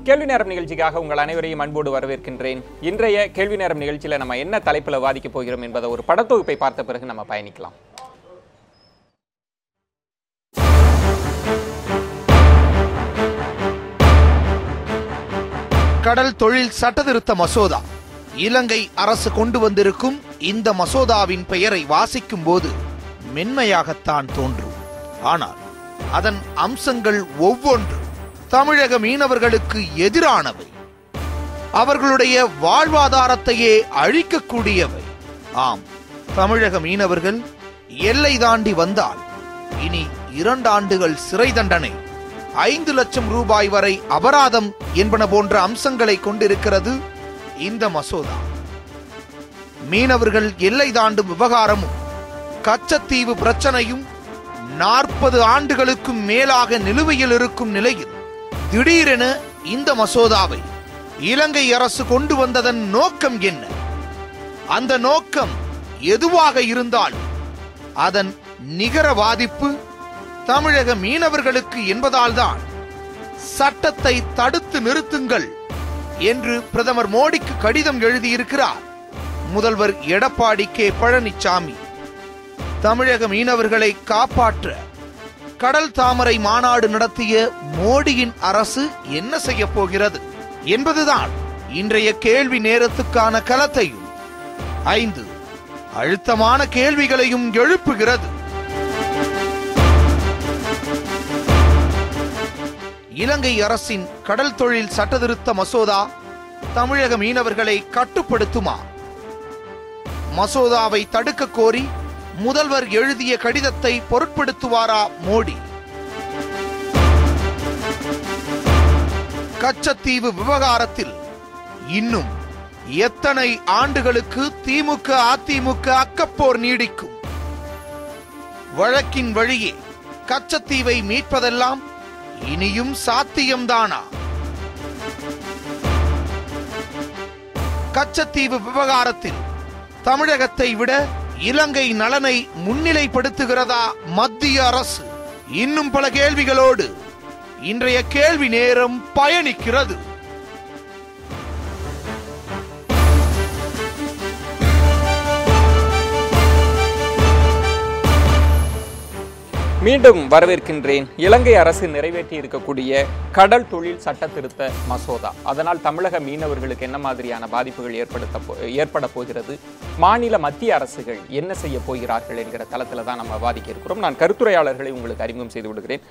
கேள்வி நேரம் நிகழ்ச்சிக்காக உங்கள் அனைவரையும் அன்போடு வரவேற்கின்றேன். இன்றைய கேள்வி நேரம் நிகழ்ச்சியில நம்ம என்ன தலைப்புல வாதிக்க போகிறோம் என்பதை ஒரு படத்தொகுப்பை பார்த்த பிறகு நம்ம பயணிக்கலாம். கடல் தொழில் சட்டத்திருத்த மசோதா. இலங்கை அரசு கொண்டு வந்திருக்கும் இந்த மசோதாவின் பெயரை வாசிக்கும் போது மென்மையாகத்தான் தோன்றும். ஆனால் அதன் அம்சங்கள் ஒவ்வொன்றும் தமிழக மீனவர்களுக்கு எதிரானவை, அவர்களுடைய வாழ்வாதாரத்தையே அழிக்கக்கூடியவை. ஆம், தமிழக மீனவர்கள் எல்லை தாண்டி வந்தால் இனி 2 ஆண்டுகள் சிறை தண்டனை, 5 லட்சம் ரூபாய் வரை அபராதம் என்பன போன்ற அம்சங்களை கொண்டிருக்கிறது இந்த மசோதா. மீனவர்கள் எல்லை தாண்டும் விவகாரமும் கச்சத்தீவு பிரச்சனையும் 40 ஆண்டுகளுக்கும் மேலாக நிலுவையில் இருக்கும் நிலையில் திடீரென இந்த மசோதாவை இலங்கை அரசு கொண்டு வந்ததன் நோக்கம் என்ன? அந்த நோக்கம் எதுவாக இருந்தாலும் அதன் நிகர பாதிப்பு தமிழக மீனவர்களுக்கு என்பதால்தான் சட்டத்தை தடுத்து நிறுத்துங்கள் என்று பிரதமர் மோடிக்கு கடிதம் எழுதியிருக்கிறார் முதல்வர் எடப்பாடி கே பழனிசாமி. தமிழக மீனவர்களை காப்பாற்ற கடல் தாமரை மாநாடு நடத்திய மோடியின் அரசு என்ன செய்ய போகிறது என்பதுதான் இன்றைய கேள்வி நேரத்துக்கான களத்தையும் 5 அழுத்தமான கேள்விகளையும் எழுப்புகிறது. இலங்கை அரசின் கடல் தொழில் சட்டத்திருத்த மசோதா தமிழக மீனவர்களை கட்டுப்படுத்துமா? மசோதாவை தடுக்க கோரி முதல்வர் எழுதிய கடிதத்தை பொருட்படுத்துவாரா மோடி? கச்சத்தீவு விவகாரத்தில் இன்னும் எத்தனை ஆண்டுகளுக்கு திமுக அதிமுக அக்கப்போர் நீடிக்கும்? வழக்கின் வழியே கச்சத்தீவை மீட்பதெல்லாம் இனியும் சாத்தியம்தானா? கச்சத்தீவு விவகாரத்தில் தமிழகத்தை விட இலங்கை நலனை முன்னிலைப்படுத்துகிறதா மத்திய அரசு? இன்னும் பல கேள்விகளோடு இன்றைய கேள்வி நேரம் பயணிக்கிறது. மீண்டும் வரவேற்கின்றேன். இலங்கை அரசு நிறைவேற்றி இருக்கக்கூடிய கடல் தொழில் சட்ட திருத்த மசோதா, அதனால் தமிழக மீனவர்களுக்கு என்ன மாதிரியான பாதிப்புகள் ஏற்பட போகிறது, மாநில மத்திய அரசுகள் என்ன செய்ய போகிறார்கள் என்கிற தளத்தில் தான் நம்ம வாதிக்க இருக்கிறோம். நான் கருத்துரையாளர்களை உங்களுக்கு அறிமுகம் செய்து விடுகிறேன்.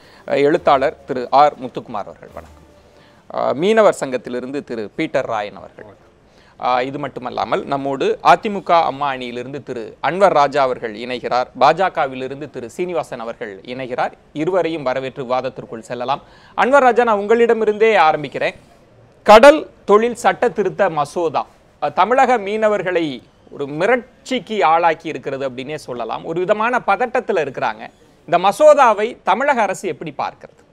எழுத்தாளர் திரு ஆர் முத்துக்குமார் அவர்கள் வணக்கம். மீனவர் சங்கத்திலிருந்து திரு பீட்டர் ராயன் அவர்கள். இது மட்டுமல்லாமல் நம்மோடு அதிமுக அம்மா அணியிலிருந்து திரு அன்வர் ராஜா அவர்கள் இணைகிறார். பாஜகவிலிருந்து திரு சீனிவாசன் அவர்கள் இணைகிறார். இருவரையும் வரவேற்று வாதத்திற்குள் செல்லலாம். அன்வர் ராஜா, நான் உங்களிடமிருந்தே ஆரம்பிக்கிறேன். கடல் தொழில் சட்ட திருத்த மசோதா தமிழக மீனவர்களை ஒரு மிரட்சிக்கு ஆளாக்கி இருக்கிறது அப்படின்னே சொல்லலாம். ஒரு விதமான பதட்டத்தில் இருக்கிறாங்க. இந்த மசோதாவை தமிழக அரசு எப்படி பார்க்கிறது?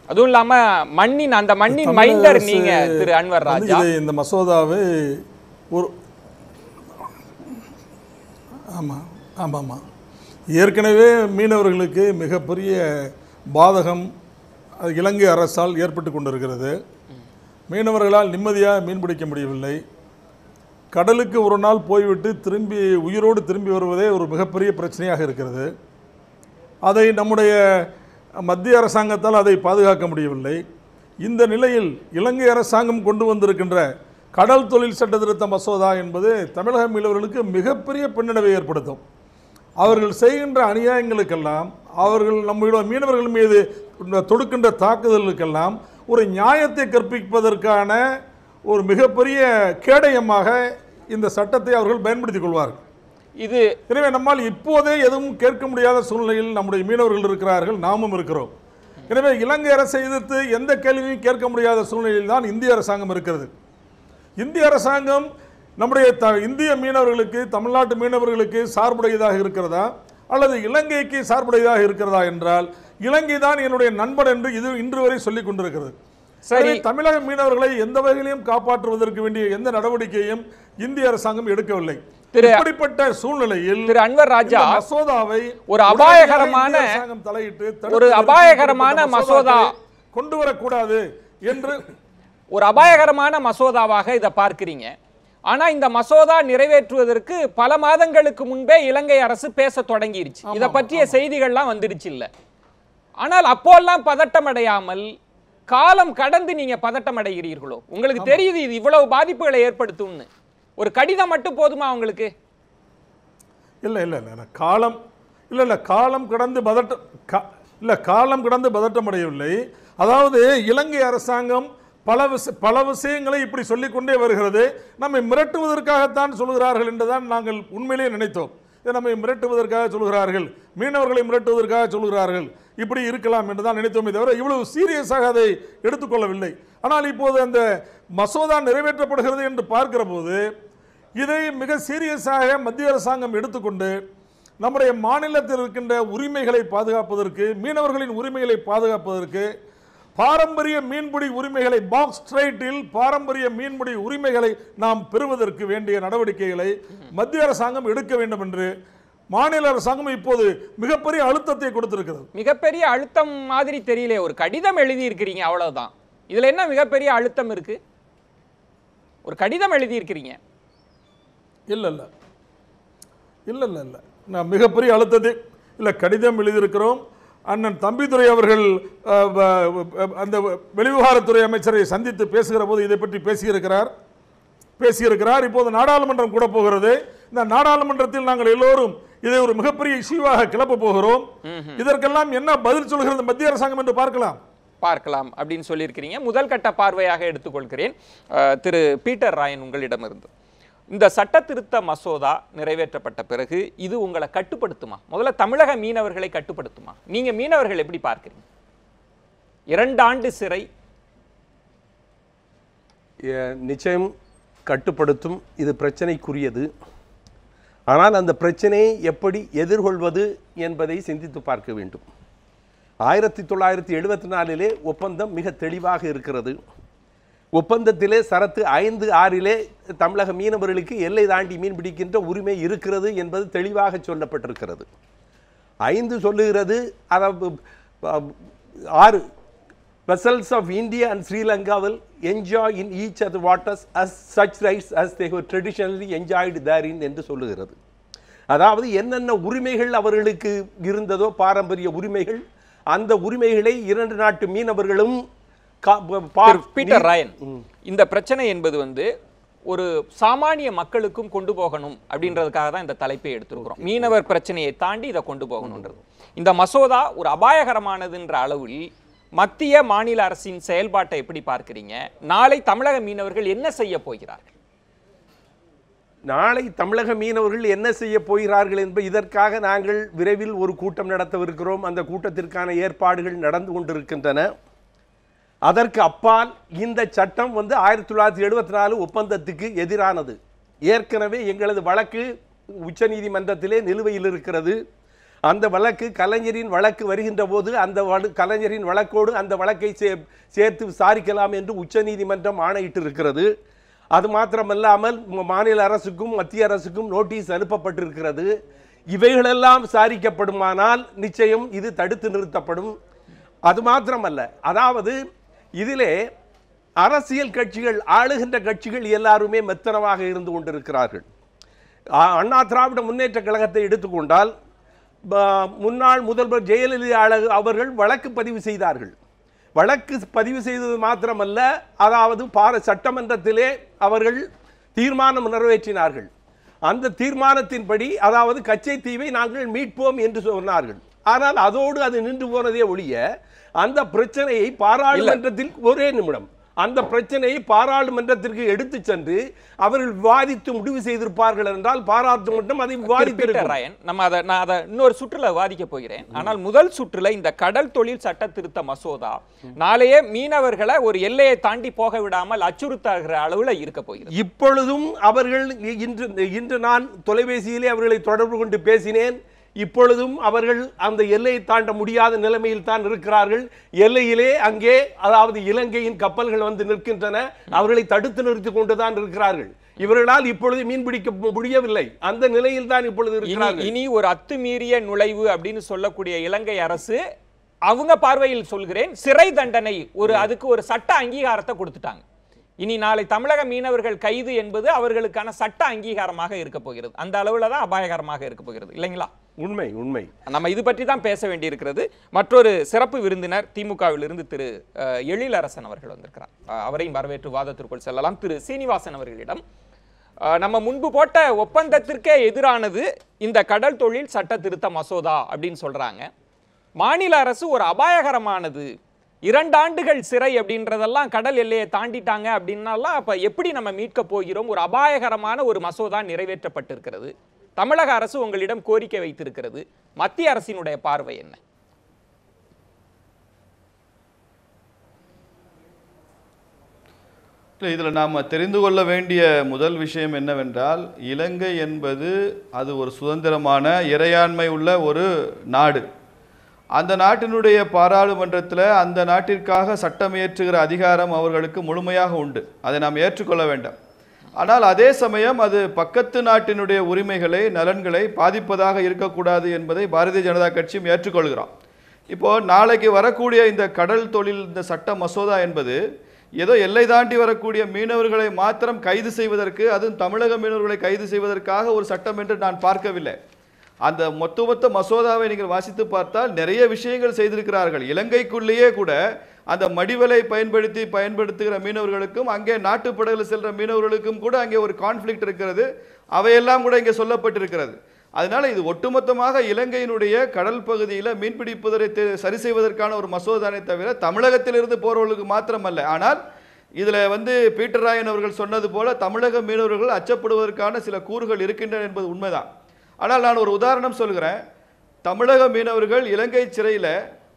அதுவும் இல்லாம அந்த மண்ணின் மைந்தர் நீங்க திரு அன்வர் ராஜா. இந்த மசோதாவை ஒரு ஆமாம் ஏற்கனவே மீனவர்களுக்கு மிகப்பெரிய பாதகம் இலங்கை அரசால் ஏற்பட்டு கொண்டிருக்கிறது. மீனவர்களால் நிம்மதியாக மீன் பிடிக்க முடியவில்லை. கடலுக்கு ஒரு நாள் போய்விட்டு உயிரோடு திரும்பி வருவதே ஒரு மிகப்பெரிய பிரச்சனையாக இருக்கிறது. அதை நம்முடைய மத்திய அரசாங்கத்தால் அதை பாதுகாக்க முடியவில்லை. இந்த நிலையில் இலங்கை அரசாங்கம் கொண்டு வந்திருக்கின்ற கடல் தொழில் சட்ட திருத்த மசோதா என்பது தமிழக மீனவர்களுக்கு மிகப்பெரிய பின்னடைவை ஏற்படுத்தும். அவர்கள் செய்கின்ற அநியாயங்களுக்கெல்லாம், அவர்கள் நம்முடைய மீனவர்கள் மீது தொடுக்கின்ற தாக்குதலுக்கெல்லாம் ஒரு நியாயத்தை கற்பிப்பதற்கான ஒரு மிகப்பெரிய கேடயமாக இந்த சட்டத்தை அவர்கள் பயன்படுத்திக் கொள்வார்கள். எனவே நம்மால் இப்போதே எதுவும் கேட்க முடியாத சூழ்நிலையில் நம்முடைய மீனவர்கள் இருக்கிறார்கள், நாமும் இருக்கிறோம். எனவே இலங்கை அரசை எதிர்த்து எந்த கேள்வியும் கேட்க முடியாத சூழ்நிலையில் தான் இந்திய அரசாங்கம் இருக்கிறது. இந்திய அரசாங்கம் நம்முடைய இந்திய மீனவர்களுக்கு, தமிழ்நாட்டு மீனவர்களுக்கு சார்புடையதாக இருக்கிறதா அல்லது இலங்கைக்கு சார்புடையதாக இருக்கிறதா என்றால் இலங்கை தான் என்னுடைய நண்பன் என்று இது இன்று வரை சொல்லிக் கொண்டிருக்கிறது. சரி, தமிழக மீனவர்களை எந்த வகையிலையும் காப்பாற்றுவதற்கு வேண்டிய எந்த நடவடிக்கையும் இந்திய அரசாங்கம் எடுக்கவில்லை. இப்படிப்பட்ட சூழ்நிலையில் திரு அன்வர் ராஜா மசோதாவை ஒரு அபாயகரமான மசோதா கொண்டு வரக்கூடாது என்று ஒரு அபாயகரமான மசோதாவாக இதை பார்க்கிறீங்க. ஆனா இந்த மசோதா நிறைவேற்றுவதற்கு பல மாதங்களுக்கு முன்பே இலங்கை அரசு பேச தொடங்கிருச்சு. இதை பற்றிய செய்திகள்லாம் வந்துருச்சு இல்ல. ஆனால் அப்போல்லாம் பதட்டம் அடையாமல் காலம் கடந்து நீங்க பதட்டம் அடைகிறீர்களோ? உங்களுக்கு தெரியுது இது இவ்வளவு பாதிப்புகளை ஏற்படுத்தும்னு. ஒரு கடிதம் மட்டும் போதுமா உங்களுக்கு? இல்ல காலம் கடந்து காலம் கடந்து பதட்டம் அடையவில்லை. அதாவது இலங்கை அரசாங்கம் பல விஷயங்களை இப்படி சொல்லிக்கொண்டே வருகிறது. நம்மை மிரட்டுவதற்காகத்தான் சொல்கிறார்கள் என்றுதான் நாங்கள் உண்மையிலேயே நினைத்தோம். நம்மை மிரட்டுவதற்காக சொல்கிறார்கள், மீனவர்களை மிரட்டுவதற்காக சொல்கிறார்கள், இப்படி இருக்கலாம் என்றுதான் நினைத்தோமே தவிர இவ்வளவு சீரியஸாக அதை எடுத்துக்கொள்ளவில்லை. ஆனால் இப்போது அந்த மசோதா நிறைவேற்றப்படுகிறது என்று பார்க்கிற போது இதை மிக சீரியஸாக மத்திய அரசாங்கம் எடுத்துக்கொண்டு நம்முடைய மாநிலத்தில் இருக்கின்ற உரிமைகளை பாதுகாப்பதற்கு, மீனவர்களின் உரிமைகளை பாதுகாப்பதற்கு, பாரம்பரிய மீன்பிடி உரிமைகளை பாக்ஸ் ஸ்ட்ரைட்டில் பாரம்பரிய மீன்பிடி உரிமைகளை நாம் பெறுவதற்கு வேண்டிய நடவடிக்கைகளை மத்திய அரசாங்கம் எடுக்க வேண்டும் என்று மாநில அரசாங்கம் இப்போது மிகப்பெரிய அழுத்தத்தை கொடுத்திருக்கிறது. மிகப்பெரிய அழுத்தம் மாதிரி தெரியல. ஒரு கடிதம் எழுதி இருக்கிறீங்க, அவ்வளவுதான். இதுல என்ன மிகப்பெரிய அழுத்தம் இருக்கு? ஒரு கடிதம் எழுதி இருக்கிறீங்க. இல்ல நான் மிகப்பெரிய அழுத்தத்தை இல்ல கடிதம் எழுதியிருக்கிறோம். அண்ணன் தம்பிதுரை அவர்கள் அந்த வெளிவிவகாரத்துறை அமைச்சரை சந்தித்து பேசுகிற போது இதை பற்றி பேசியிருக்கிறார். இப்போது நாடாளுமன்றம் கூட போகிறது. இந்த நாடாளுமன்றத்தில் நாங்கள் எல்லோரும் இதை ஒரு மிகப்பெரிய இஷ்யூவாக கிளப்ப போகிறோம். இதற்கெல்லாம் என்ன பதில் சொல்கிறது மத்திய அரசாங்கம் என்று பார்க்கலாம் அப்படின்னு சொல்லியிருக்கிறீங்க. முதல் கட்ட பார்வையாக எடுத்துக்கொள்கிறேன். திரு பீட்டர் ராயன், உங்களிடமிருந்து இந்த சட்ட திருத்த மசோதா நிறைவேற்றப்பட்ட பிறகு இது உங்களை கட்டுப்படுத்துமா? முதல்ல தமிழக மீனவர்களை கட்டுப்படுத்துமா? நீங்க மீனவர்கள் எப்படி பார்க்கிறீங்க? 2 ஆண்டு சிறை நிச்சயம் கட்டுப்படுத்தும். இது பிரச்சனைக்குரியது. ஆனால் அந்த பிரச்சனையை எப்படி எதிர்கொள்வது என்பதை சிந்தித்து பார்க்க வேண்டும். 1974 ஒப்பந்தம் மிக தெளிவாக இருக்கிறது. ஒப்பந்தத்திலே சரத்து 5(6) தமிழக மீனவர்களுக்கு எல்லை தாண்டி மீன் பிடிக்கின்ற உரிமை இருக்கிறது என்பது தெளிவாக சொல்லப்பட்டிருக்கிறது. 5 சொல்லுகிறது, அதாவது 6 vessels of India and Sri Lanka will enjoy in each other waters as such rights as they have traditionally enjoyed therein என்று சொல்லுகிறது. அதாவது என்னென்ன உரிமைகள் அவர்களுக்கு இருந்ததோ பாரம்பரிய உரிமைகள், அந்த உரிமைகளை 2 நாட்டு மீனவர்களும். பீட்டர் ராயன், இந்த பிரச்சனை என்பது ஒரு சாமானிய மக்களுக்கும் கொண்டு போகணும் அப்படின்றதுக்காக தான் இந்த தலைப்பை எடுத்துக்கிறோம். மீனவர் பிரச்சனையை தாண்டி இதை கொண்டு போகணும்ன்றது. இந்த மசோதா ஒரு அபாயகரமானதுன்ற அளவில் மத்திய மாநில அரசின் செயல்பாட்டை எப்படி பார்க்கிறீங்க? நாளை தமிழக மீனவர்கள் என்ன செய்ய போகிறார்கள்? நாளை தமிழக மீனவர்கள் என்ன செய்ய போகிறார்கள் என்பது இதற்காக நாங்கள் விரைவில் ஒரு கூட்டம் நடத்தவிருக்கிறோம். அந்த கூட்டத்திற்கான ஏற்பாடுகள் நடந்து கொண்டிருக்கின்றன. அதற்கு அப்பால் இந்த சட்டம் 1974 ஒப்பந்தத்துக்கு எதிரானது. ஏற்கனவே எங்களது வழக்கு உச்சநீதிமன்றத்திலே நிலுவையில் இருக்கிறது. அந்த வழக்கு கலைஞரின் வழக்கு வருகின்ற போது அந்த கலைஞரின் வழக்கோடு அந்த வழக்கை சேர்த்து விசாரிக்கலாம் என்று உச்சநீதிமன்றம் ஆணையிட்டிருக்கிறது. அது மாத்திரமல்லாமல் மாநில அரசுக்கும் மத்திய அரசுக்கும் நோட்டீஸ் அனுப்பப்பட்டிருக்கிறது. இவைகளெல்லாம் விசாரிக்கப்படுமானால் நிச்சயம் இது தடுத்து நிறுத்தப்படும். அது மாத்திரமல்ல, அதாவது இதிலே அரசியல் கட்சிகள், ஆளுகின்ற கட்சிகள் எல்லாருமே மெத்தனமாக இருந்து கொண்டிருக்கிறார்கள். அண்ணா திராவிட முன்னேற்ற கழகத்தை எடுத்துக்கொண்டால் முன்னாள் முதல்வர் ஜெயலலிதா அவர்கள் வழக்கு பதிவு செய்தார்கள். வழக்கு பதிவு செய்தது மாத்திரமல்ல, அதாவது சட்டமன்றத்திலே அவர்கள் தீர்மானம் நிறைவேற்றினார்கள். அந்த தீர்மானத்தின்படி அதாவது கச்சைத்தீவை நாங்கள் மீட்போம் என்று சொன்னார்கள். ஆனால் அதோடு அது நின்று போனதே ஒழிய அந்த பிரச்சனையை பாராளுமன்றத்தில் ஒரே நிமிடம் அந்த பிரச்சனையை பாராளுமன்றத்திற்கு எடுத்து சென்று அவர்கள் விவாதித்து முடிவு செய்திருப்பார்கள் என்றால் பாராளுமன்றம் அதை விவாதித்திருக்கிறார். நான் அதை இன்னொரு சுற்றுல விவாதிக்க போகிறேன். ஆனால் முதல் சுற்றுல இந்த கடல் தொழில் சட்ட திருத்த மசோதா நாளையே மீனவர்களை ஒரு எல்லையை தாண்டி போக விடாமல் அச்சுறுத்துகிற அளவுல இருக்க போகிறது. இப்பொழுதும் அவர்கள் இன்று நான் தொலைபேசியிலே அவர்களை தொடர்பு கொண்டு பேசினேன். இப்பொழுதும் அவர்கள் அந்த எல்லையை தாண்ட முடியாத நிலைமையில் தான் இருக்கிறார்கள். எல்லையிலே அங்கே அதாவது இலங்கையின் கப்பல்கள் வந்து நிற்கின்றன. அவர்களை தடுத்து நிறுத்தி கொண்டுதான் இருக்கிறார்கள். இவர்களால் இப்பொழுது மீன்பிடிக்க முடியவில்லை. அந்த நிலையில் தான் இப்பொழுது இருக்கிறார்கள். இனி ஒரு அத்துமீறிய நுழைவு அப்படின்னு சொல்லக்கூடிய இலங்கை அரசு, அவங்க பார்வையில் சொல்கிறேன், சிறை தண்டனை அதுக்கு ஒரு சட்ட அங்கீகாரத்தை கொடுத்துட்டாங்க. இனி நாளை தமிழக மீனவர்கள் கைது என்பது அவர்களுக்கான சட்ட அங்கீகாரமாக இருக்க போகிறது. அந்த அளவுல தான் அபாயகரமாக இருக்க போகிறது, இல்லைங்களா? உண்மை உண்மை. நம்ம இது பற்றி தான் பேச வேண்டியிருக்கிறது. மற்றொரு சிறப்பு விருந்தினர் திமுகவிலிருந்து திரு எழிலரசன் அவர்கள் வந்திருக்கிறார். அவரையும் வரவேற்று வாதத்திற்குள் செல்லலாம். திரு சீனிவாசன் அவர்களிடம், நம்ம முன்பு போட்ட ஒப்பந்தத்திற்கே எதிரானது இந்த கடல் தொழில் சட்ட திருத்த மசோதா அப்படின்னு சொல்றாங்க. மாநில அரசு ஒரு அபாயகரமானது, 2 ஆண்டுகள் சிறை அப்படின்றதெல்லாம் கடல் எல்லையை தாண்டிட்டாங்க அப்படின்னாலாம் அப்ப எப்படி நம்ம மீட்க போகிறோம்? ஒரு அபாயகரமான ஒரு மசோதா நிறைவேற்றப்பட்டிருக்கிறது. தமிழக அரசு உங்களிடம் கோரிக்கை வைத்திருக்கிறது. மத்திய அரசினுடைய பார்வை என்ன? இதில் நாம் தெரிந்து கொள்ள வேண்டிய முதல் விஷயம் என்னவென்றால், இலங்கை என்பது அது ஒரு சுதந்திரமான இறையாண்மை உள்ள ஒரு நாடு. அந்த நாட்டினுடைய பாராளுமன்றத்தில் அந்த நாட்டிற்காக சட்டம் இயற்றுகிற அதிகாரம் அவர்களுக்கு முழுமையாக உண்டு. அதை நாம் ஏற்றுக்கொள்ள வேண்டும். ஆனால் அதே சமயம் அது பக்கத்து நாட்டினுடைய உரிமைகளை நலன்களை பாதிப்பதாக இருக்கக்கூடாது என்பதை பாரதிய ஜனதா கட்சியும் ஏற்றுக்கொள்கிறோம். இப்போது நாளைக்கு வரக்கூடிய இந்த கடல் தொழில் இந்த சட்ட மசோதா என்பது ஏதோ எல்லை தாண்டி வரக்கூடிய மீனவர்களை மாத்திரம் கைது செய்வதற்கு, அதுவும் தமிழக மீனவர்களை கைது செய்வதற்காக ஒரு சட்டம் என்று நான் பார்க்கவில்லை. அந்த மொத்த மசோதாவை நீங்கள் வாசித்து பார்த்தால் நிறைய விஷயங்கள் செய்திருக்கிறார்கள். இலங்கைக்குள்ளேயே கூட அந்த மடிவலை பயன்படுத்துகிற மீனவர்களுக்கும் அங்கே நாட்டுப்படகுல செல்ற மீனவர்களுக்கும் கூட அங்கே ஒரு கான்ஃப்ளிக்ட் இருக்கிறது. அவையெல்லாம் கூட இங்கே சொல்லப்பட்டிருக்கிறது. அதனால இது ஒட்டுமொத்தமாக இலங்கையினுடைய கடல் பகுதியில் மீன்பிடிப்பதை சரி செய்வதற்கான ஒரு மசோதானை தவிர தமிழகத்திலிருந்து போறவர்களுக்கு மாத்திரமல்ல. ஆனால் இதில் பீட்டர் ராயன் அவர்கள் சொன்னது போல தமிழக மீனவர்கள் அச்சப்படுவதற்கான சில கூறுகள் இருக்கின்றன என்பது உண்மைதான். ஆனால் நான் ஒரு உதாரணம் சொல்கிறேன். தமிழக மீனவர்கள் இலங்கை சிறையில்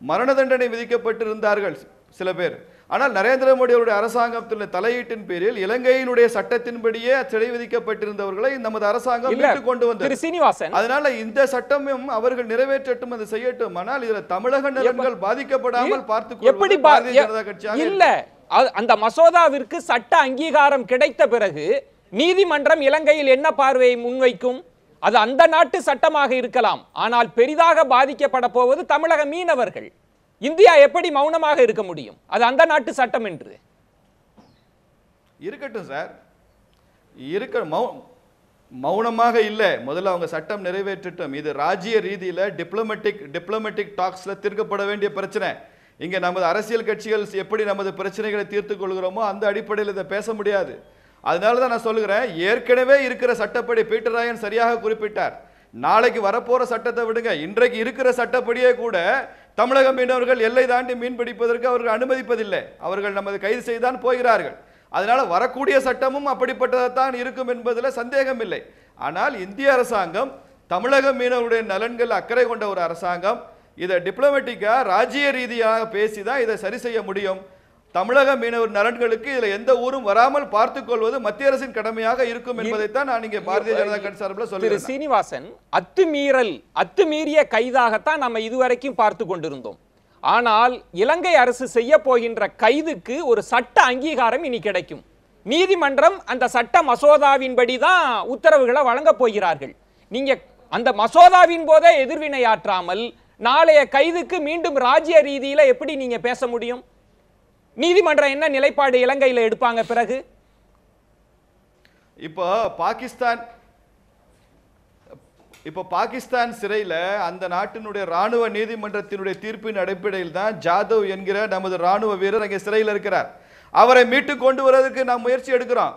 மரண தண்டனை விதிக்கப்பட்டிருந்தார்கள் சில பேர். ஆனால் நரேந்திர மோடி அவருடைய அரசாங்கத்தின் தலையீட்டின் பேரில் இலங்கையினுடைய சட்டத்தின்படியே சிறை விதிக்கப்பட்டிருந்தவர்களை நமது அரசாங்கம் மீட்டுக் கொண்டு வந்தது. அதனால இந்த சட்டமும் அவர்கள் நிறைவேற்றட்டும், அதை செய்யட்டும். ஆனால் இதுல தமிழக நலன்கள் பாதிக்கப்படாமல் பார்த்துக் பாரதிய ஜனதா கட்சி இல்ல. அந்த மசோதாவிற்கு சட்ட அங்கீகாரம் கிடைத்த பிறகு நீதிமன்றம் இலங்கையில் என்ன பார்வையை முன்வைக்கும்? அது அந்த நாட்டு சட்டமாக இருக்கலாம். ஆனால் பெரிதாக பாதிக்கப்பட போவது தமிழக மீனவர்கள். இந்தியா எப்படி மௌனமாக இருக்க முடியும்? அது அந்த நாட்டு சட்டம் என்று. இருக்கட்டும் சார், மௌனமாக இல்லை. முதல்ல அவங்க சட்டம் நிறைவேற்றட்டும். இது ராஜ்ய ரீதியில் டிப்ளமேட்டிக் டாக்ஸ்ல தீர்க்கப்பட வேண்டிய பிரச்சனை. இங்க நமது அரசியல் கட்சிகள் எப்படி நமது பிரச்சனைகளை தீர்த்துக் கொள்கிறோமோ அந்த அடிப்படையில் இதை பேச முடியாது. அதனால தான் நான் சொல்லுகிறேன், ஏற்கனவே இருக்கிற சட்டப்படி பீட்டர் ராயன் சரியாக குறிப்பிட்டார். நாளைக்கு வரப்போற சட்டத்தை விடுங்க, இன்றைக்கு இருக்கிற சட்டப்படியே கூட தமிழக மீனவர்கள் எல்லை தாண்டி மீன் பிடிப்பதற்கு அவர்கள் அனுமதிப்பதில்லை. அவர்கள் நமது கைது செய்தான் போகிறார்கள். அதனால வரக்கூடிய சட்டமும் அப்படிப்பட்டதான் இருக்கும் என்பதில் சந்தேகம் இல்லை. ஆனால் இந்திய அரசாங்கம் தமிழக மீனவருடைய நலன்கள் அக்கறை கொண்ட ஒரு அரசாங்கம். இதை டிப்ளமேட்டிக்கா ராஜ்ய ரீதியாக பேசிதான் இதை சரி செய்ய முடியும். தமிழக மீனவர் நலன்களுக்கு இதுல எந்த ஊரும் வராமல் பார்த்துக் கொள்வது மத்திய அரசின் கடமையாக இருக்கும் என்பதைத்தான் நான் இங்கே பாரதிய ஜனதா கட்சி சார்பில் சொல்கிறேன். சீனிவாசன், அத்துமீறிய கைதாகத்தான் நம்ம இதுவரைக்கும் பார்த்து கொண்டிருந்தோம். ஆனால் இலங்கை அரசு செய்ய போகின்ற கைதுக்கு ஒரு சட்ட அங்கீகாரம் இனி கிடைக்கும். நீதிமன்றம் அந்த சட்ட மசோதாவின்படி தான் உத்தரவுகளை வழங்க போகிறார்கள். நீங்க அந்த மசோதாவின் போதே எதிர்வினையாற்றாமல் நாளைய கைதுக்கு மீண்டும் ராஜ்ய ரீதியில எப்படி நீங்க பேச முடியும்? நீதிமன்றம் என்ன நிலைப்பாடு இலங்கையில் எடுப்பாங்க பிறகு? இப்போ பாகிஸ்தான் சிறையில் அந்த நாட்டினுடைய ராணுவ நீதிமன்றத்தினுடைய தீர்ப்பின் அடிப்படையில் தான் ஜாதவ் என்கிற நமது ராணுவ வீரர் அங்கே சிறையில் இருக்கிறார். அவரை மீட்டு கொண்டு வருவதற்கு நாம் முயற்சி எடுக்கிறோம்.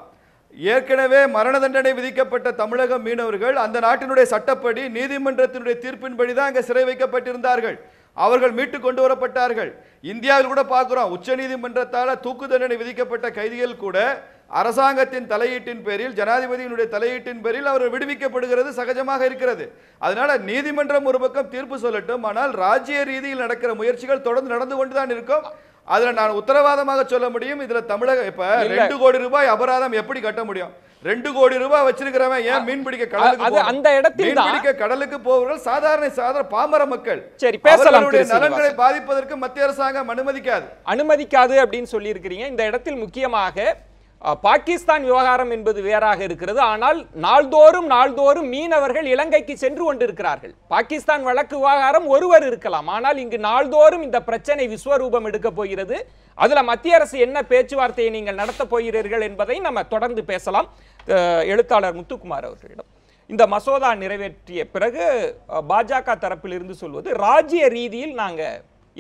ஏற்கனவே மரண தண்டனை விதிக்கப்பட்ட தமிழக மீனவர்கள் அந்த நாட்டினுடைய சட்டப்படி நீதிமன்றத்தினுடைய தீர்ப்பின்படி தான் அங்கே சிறை வைக்கப்பட்டிருந்தார்கள். அவர்கள் மீட்டு கொண்டு வரப்பட்டார்கள். இந்தியாவில் கூட பார்க்கிறோம், உச்ச நீதிமன்றத்தால் தூக்கு தண்டனை விதிக்கப்பட்ட கைதிகள் கூட அரசாங்கத்தின் தலையீட்டின் பேரில், ஜனாதிபதியினுடைய தலையீட்டின் பேரில் அவர்கள் விடுவிக்கப்படுகிறது சகஜமாக இருக்கிறது. அதனால நீதிமன்றம் ஒரு பக்கம் தீர்ப்பு சொல்லட்டும். ஆனால் ராஜ்ய ரீதியில் நடக்கிற முயற்சிகள் தொடர்ந்து நடந்து கொண்டுதான் இருக்கும். அதுல நான் உத்தரவாதமாக சொல்ல முடியும், இதுல தமிழக இப்ப 2 கோடி ரூபாய் அபராதம் எப்படி கட்ட முடியும்? 2 கோடி ரூபாய் வச்சிருக்கிறவன் ஏன் மீன் பிடிக்க கடலுக்கு போவர்கள் சாதாரண பாமர மக்கள். சரி, பேசலாம். நலன்களை பாதிப்பதற்கு மத்திய அரசாங்கம் அனுமதிக்காது அப்படின்னு சொல்லி இருக்கிறீங்க. இந்த இடத்தில் முக்கியமாக பாகிஸ்தான் விவகாரம் என்பது வேறாக இருக்கிறது. ஆனால் நாள்தோறும் மீனவர்கள் இலங்கைக்கு சென்று கொண்டிருக்கிறார்கள். பாகிஸ்தான் வழக்கு விவகாரம் ஒருவர் இருக்கலாம், ஆனால் இங்கு நாள்தோறும் இந்த பிரச்சனை விஸ்வரூபம் எடுக்க போகிறது. அதுல மத்திய அரசு என்ன பேச்சுவார்த்தையை நீங்கள் நடத்த போகிறீர்கள் என்பதை நம்ம தொடர்ந்து பேசலாம். எழுத்தாளர் முத்துக்குமார் அவர்களிடம், இந்த மசோதா நிறைவேற்றிய பிறகு பாஜக தரப்பில் இருந்து சொல்வது ராஜ்ய ரீதியில் நாங்க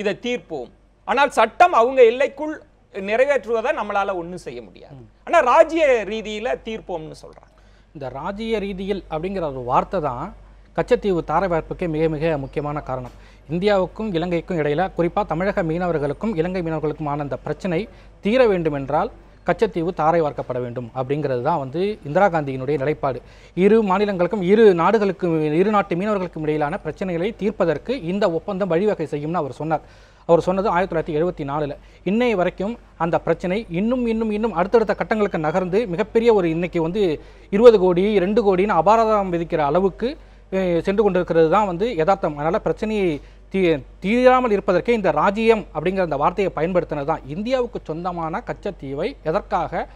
இதை தீர்ப்போம், ஆனால் சட்டம் அவங்க எல்லைக்குள் நிறைவேற்றுவதை நம்மளால ஒன்றும் செய்ய முடியாது, ஆனா ராஜ்ய ரீதியில தீர்ப்போம்னு சொல்றாங்க. இந்த ராஜ்ய ரீதியில் அப்படிங்கிற ஒரு வார்த்தை தான் கச்சத்தீவு தாரைவார்ப்புக்கு மிக மிக முக்கியமான காரணம். இந்தியாவுக்கும் இலங்கைக்கும் இடையில, குறிப்பாக தமிழக மீனவர்களுக்கும் இலங்கை மீனவர்களுக்குமான அந்த பிரச்சனை தீர வேண்டும் என்றால் கச்சத்தீவு தாரை வார்க்கப்பட வேண்டும் அப்படிங்கிறது தான் வந்து இந்திரா காந்தியினுடைய நிலைப்பாடு. இரு மாநிலங்களுக்கும் இரு நாட்டு மீனவர்களுக்கும் இடையிலான பிரச்சனைகளை தீர்ப்பதற்கு இந்த ஒப்பந்தம் வழிவகை செய்யும்னு அவர் சொன்னார். அவர் சொன்னது 1974. இன்னைய வரைக்கும் அந்த பிரச்சனை இன்னும் அடுத்தடுத்த கட்டங்களுக்கு நகர்ந்து மிகப்பெரிய ஒரு இன்னைக்கு வந்து 20 கோடி 2 கோடின்னு அபாரதம் விதிக்கிற அளவுக்கு சென்று கொண்டிருக்கிறது தான் வந்து யதார்த்தம். அதனால் பிரச்சனையை தீராமல் இருப்பதற்கே இந்த ராஜ்யம் அப்படிங்கிற அந்த வார்த்தையை பயன்படுத்தினது தான். இந்தியாவுக்கு சொந்தமான கச்சத்தீவை எதற்காக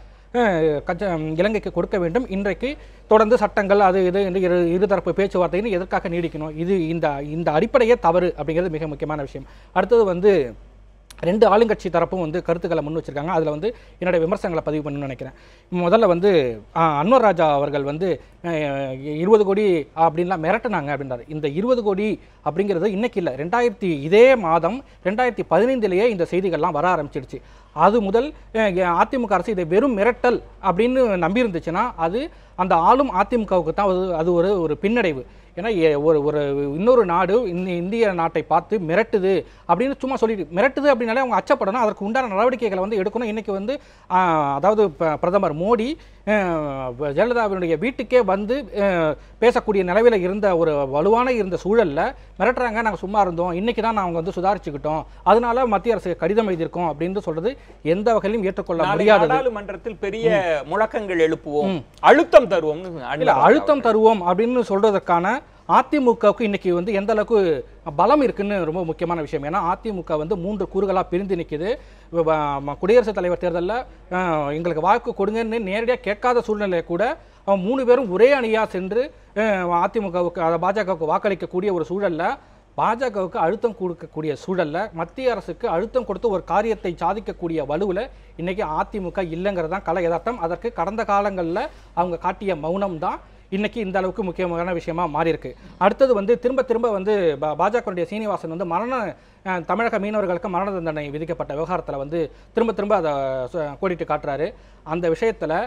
இலங்கைக்கு கொடுக்க வேண்டும், இன்றைக்கு தொடர்ந்து சட்டங்கள் அது இது என்று இருதரப்பு பேச்சுவார்த்தைன்னு எதற்காக நீடிக்கணும், இது இந்த அடிப்படையே தவறு அப்படிங்கிறது மிக முக்கியமான விஷயம். அடுத்தது வந்து 2 ஆளுங்கட்சி தரப்பும் வந்து கருத்துக்களை முன் வச்சிருக்காங்க. அதில் வந்து என்னுடைய விமர்சனங்களை பதிவு பண்ணணும்னு நினைக்கிறேன். முதல்ல வந்து அன்வர் ராஜா அவர்கள் வந்து 20 கோடி அப்படின்லாம் மிரட்டினாங்க அப்படின்றார். இந்த 20 கோடி அப்படிங்கிறது இன்னைக்கு இல்லை, இதே மாதம் 2015 இந்த செய்திகள்லாம் வர ஆரம்பிச்சிடுச்சு. அது முதல் அதிமுக அரசு இதை வெறும் மிரட்டல் அப்படின்னு நம்பியிருந்துச்சுன்னா அது அந்த ஆளும் அதிமுகவுக்கு தான் அது ஒரு பின்னடைவு. ஏன்னா ஒரு இன்னொரு நாடு இந்திய நாட்டை பார்த்து மிரட்டுது அப்படின்னு சும்மா சொல்லிட்டு, மிரட்டுது அப்படின்னாலே அவங்க அச்சப்படணும், அதற்கு உண்டான நடவடிக்கைகளை வந்து எடுக்கணும். இன்றைக்கி வந்து அதாவது பிரதமர் மோடி ஜெயலலிதாவினுடைய வீட்டுக்கே வந்து பேசக்கூடிய நிலவில் இருந்த ஒரு வலுவான இருந்த சூழலில் மிரட்டுறாங்க, நாங்கள் சும்மா இருந்தோம், இன்றைக்கி தான் நாங்கள் வந்து சுதாரிச்சுக்கிட்டோம், அதனால மத்திய அரசு கடிதம் எழுதியிருக்கோம் அப்படின்னு சொல்றது எந்த வகையிலும் ஏற்றுக்கொள்ள முடியாது. நாடாளுமன்றத்தில் பெரிய முழக்கங்கள் எழுப்புவோம், அழுத்தம் தருவோம், அழுத்தம் தருவோம் அப்படின்னு சொல்றதற்கான அதிமுகவுக்கு இன்னைக்கு வந்து எந்த அளவுக்கு பலம் இருக்குன்னு ரொம்ப முக்கியமான விஷயம். ஏன்னா அதிமுக வந்து 3 கூறுகளாக பிரிந்து நிற்குது. குடியரசுத் தலைவர் தேர்தலில் எங்களுக்கு வாக்கு கொடுங்கன்னு நேரடியாக கேட்காத சூழ்நிலையை கூட 3 பேரும் ஒரே அணியாக சென்று அதிமுகவுக்கு பாஜகவுக்கு வாக்களிக்கக்கூடிய ஒரு சூழலில், பாஜகவுக்கு அழுத்தம் கொடுக்கக்கூடிய சூழலில், மத்திய அரசுக்கு அழுத்தம் கொடுத்து ஒரு காரியத்தை சாதிக்கக்கூடிய வலுவில் இன்னைக்கு அதிமுக இல்லைங்கிறது தான் கலை யதார்த்தம். அதற்கு கடந்த காலங்களில் அவங்க காட்டிய மௌனம் தான் இன்னைக்கு இந்த அளவுக்கு முக்கியமான விஷயமா மாறி இருக்கு. அடுத்தது வந்து திரும்ப வந்து பாஜகவுடைய சீனிவாசன் வந்து தமிழக மீனவர்களுக்கு மரண தண்டனை விதிக்கப்பட்ட விவகாரத்தில் வந்து திரும்ப அதை கோடிட்டு காட்டுறாரு. அந்த விஷயத்தில்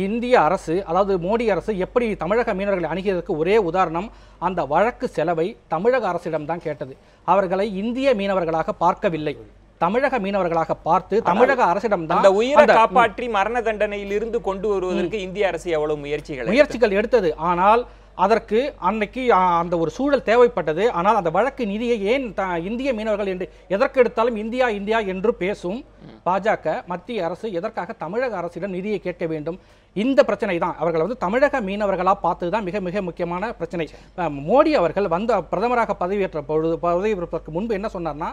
இந்திய அரசு, அதாவது மோடி அரசு எப்படி தமிழக மீனவர்களை அணுகியதற்கு ஒரே உதாரணம், அந்த வழக்கு செலவை தமிழக அரசிடம் தான் கேட்டது. அவர்களை இந்திய மீனவர்களாக பார்க்கவில்லை, தமிழக மீனவர்களாக பார்த்து தமிழக அரசிடம் தான் அந்த உயிரை காப்பாற்றி மரண தண்டனையில் இருந்து கொண்டு வருவதற்கு இந்திய அரசு எவ்வளவு முயற்சிகள் எடுத்தது. ஆனால் அதற்கு அன்னைக்கு அந்த ஒரு சூழல் தேவைப்பட்டது. ஆனால் அந்த வழக்கு நிதியை ஏன் இந்திய மீனவர்கள் என்று எதற்கு எடுத்தாலும் இந்தியா என்று பேசும் பாஜக மத்திய அரசு எதற்காக தமிழக அரசிடம் நிதியை கேட்க வேண்டும்? இந்த பிரச்சனை தான் அவர்கள் வந்து தமிழக மீனவர்களாக பார்த்தது தான் மிக மிக முக்கியமான பிரச்சனை. மோடி அவர்கள் பிரதமராக பதவியேற்பதற்கு முன்பு என்ன சொன்னார்னா,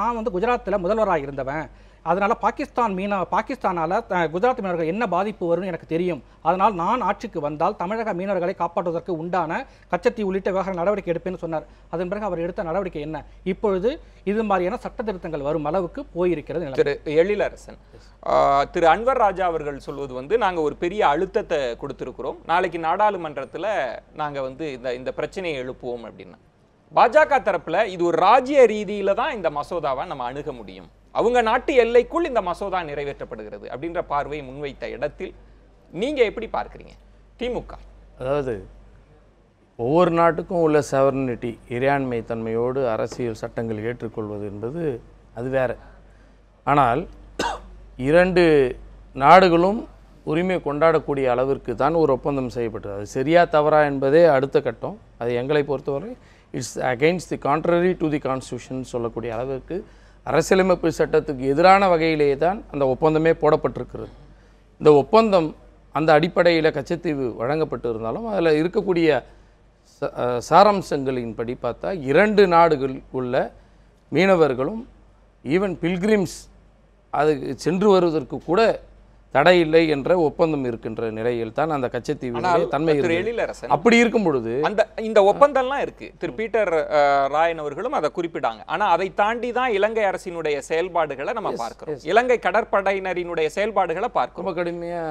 நான் வந்து குஜராத்தில் முதல்வராக இருந்தவன், அதனால பாகிஸ்தானால குஜராத் மீனவர்கள் என்ன பாதிப்பு வரும்னு எனக்கு தெரியும், அதனால் நான் ஆட்சிக்கு வந்தால் தமிழக மீனவர்களை காப்பாற்றுவதற்கு உண்டான கச்சத்தீவு உள்ளிட்ட விவகார நடவடிக்கை எடுப்பேன்னு சொன்னார். அதன் பிறகு அவர் எடுத்த நடவடிக்கை என்ன? இப்பொழுது இது மாதிரியான சட்ட திருத்தங்கள் வரும் அளவுக்கு போயிருக்கிறது. திரு எழிலரசன், திரு அன்வர் ராஜா அவர்கள் சொல்வது வந்து நாங்கள் ஒரு பெரிய அழுத்தத்தை கொடுத்திருக்கிறோம், நாளைக்கு நாடாளுமன்றத்தில் நாங்கள் வந்து இந்த பிரச்சனையை எழுப்புவோம் அப்படின்னா, பாஜக தரப்புல இது ஒரு ராஜ்ய ரீதியில தான் இந்த மசோதாவை நம்ம அணுக முடியும், அவங்க நாட்டு எல்லைக்குள் இந்த மசோதா நிறைவேற்றப்படுகிறது அப்படின்ற பார்வையை முன்வைத்த இடத்தில் நீங்க எப்படி பார்க்குறீங்க திமுக? அதாவது ஒவ்வொரு நாட்டுக்கும் உள்ள சாவர்னிட்டி, இறையாண்மை தன்மையோடு அரசியல் சட்டங்கள் ஏற்றுக்கொள்வது என்பது அது வேற. ஆனால் 2 நாடுகளும் உரிமை கொண்டாடக்கூடிய அளவிற்கு தான் ஒரு ஒப்பந்தம் செய்யப்பட்டது. அது சரியா தவறா என்பதே அடுத்த கட்டம். அது எங்களை பொறுத்தவரை it's against the contrary to the constitution சொல்லக்கூடிய அளவுக்கு அரசியலமைப்பு சட்டத்துக்கு எதிரான வகையிலேயே தான் அந்த ஒப்பந்தமே போடப்பட்டிருக்கிறது. இந்த ஒப்பந்தம் அந்த அடிப்படையில் கச்சத்தீவு வழங்கப்பட்டு இருந்தாலும் அதில் இருக்கக்கூடிய சாராம்சங்களின்படி பார்த்தா 2 நாடுகள் உள்ள மீனவர்களும் ஈவன் பில்கிரிம்ஸ் அது சென்று வருவதற்கு கூட தடை இல்லை என்ற ஒப்பந்தம் இருக்கின்ற நிலையில் தான் அந்த கச்சத்தீவு தன்மை எழிலரசன் அப்படி இருக்கும் பொழுது இந்த ஒப்பந்தம்லாம் இருக்கு. திரு பீட்டர் ராயன் அவர்களும் அதை குறிப்பிட்டாங்க. ஆனா அதை தாண்டி தான் இலங்கை அரசினுடைய செயல்பாடுகளை நம்ம பார்க்கிறோம். இலங்கை கடற்படையினரினுடைய செயல்பாடுகளை பார்க்கிறோம். ரொம்ப கடுமையா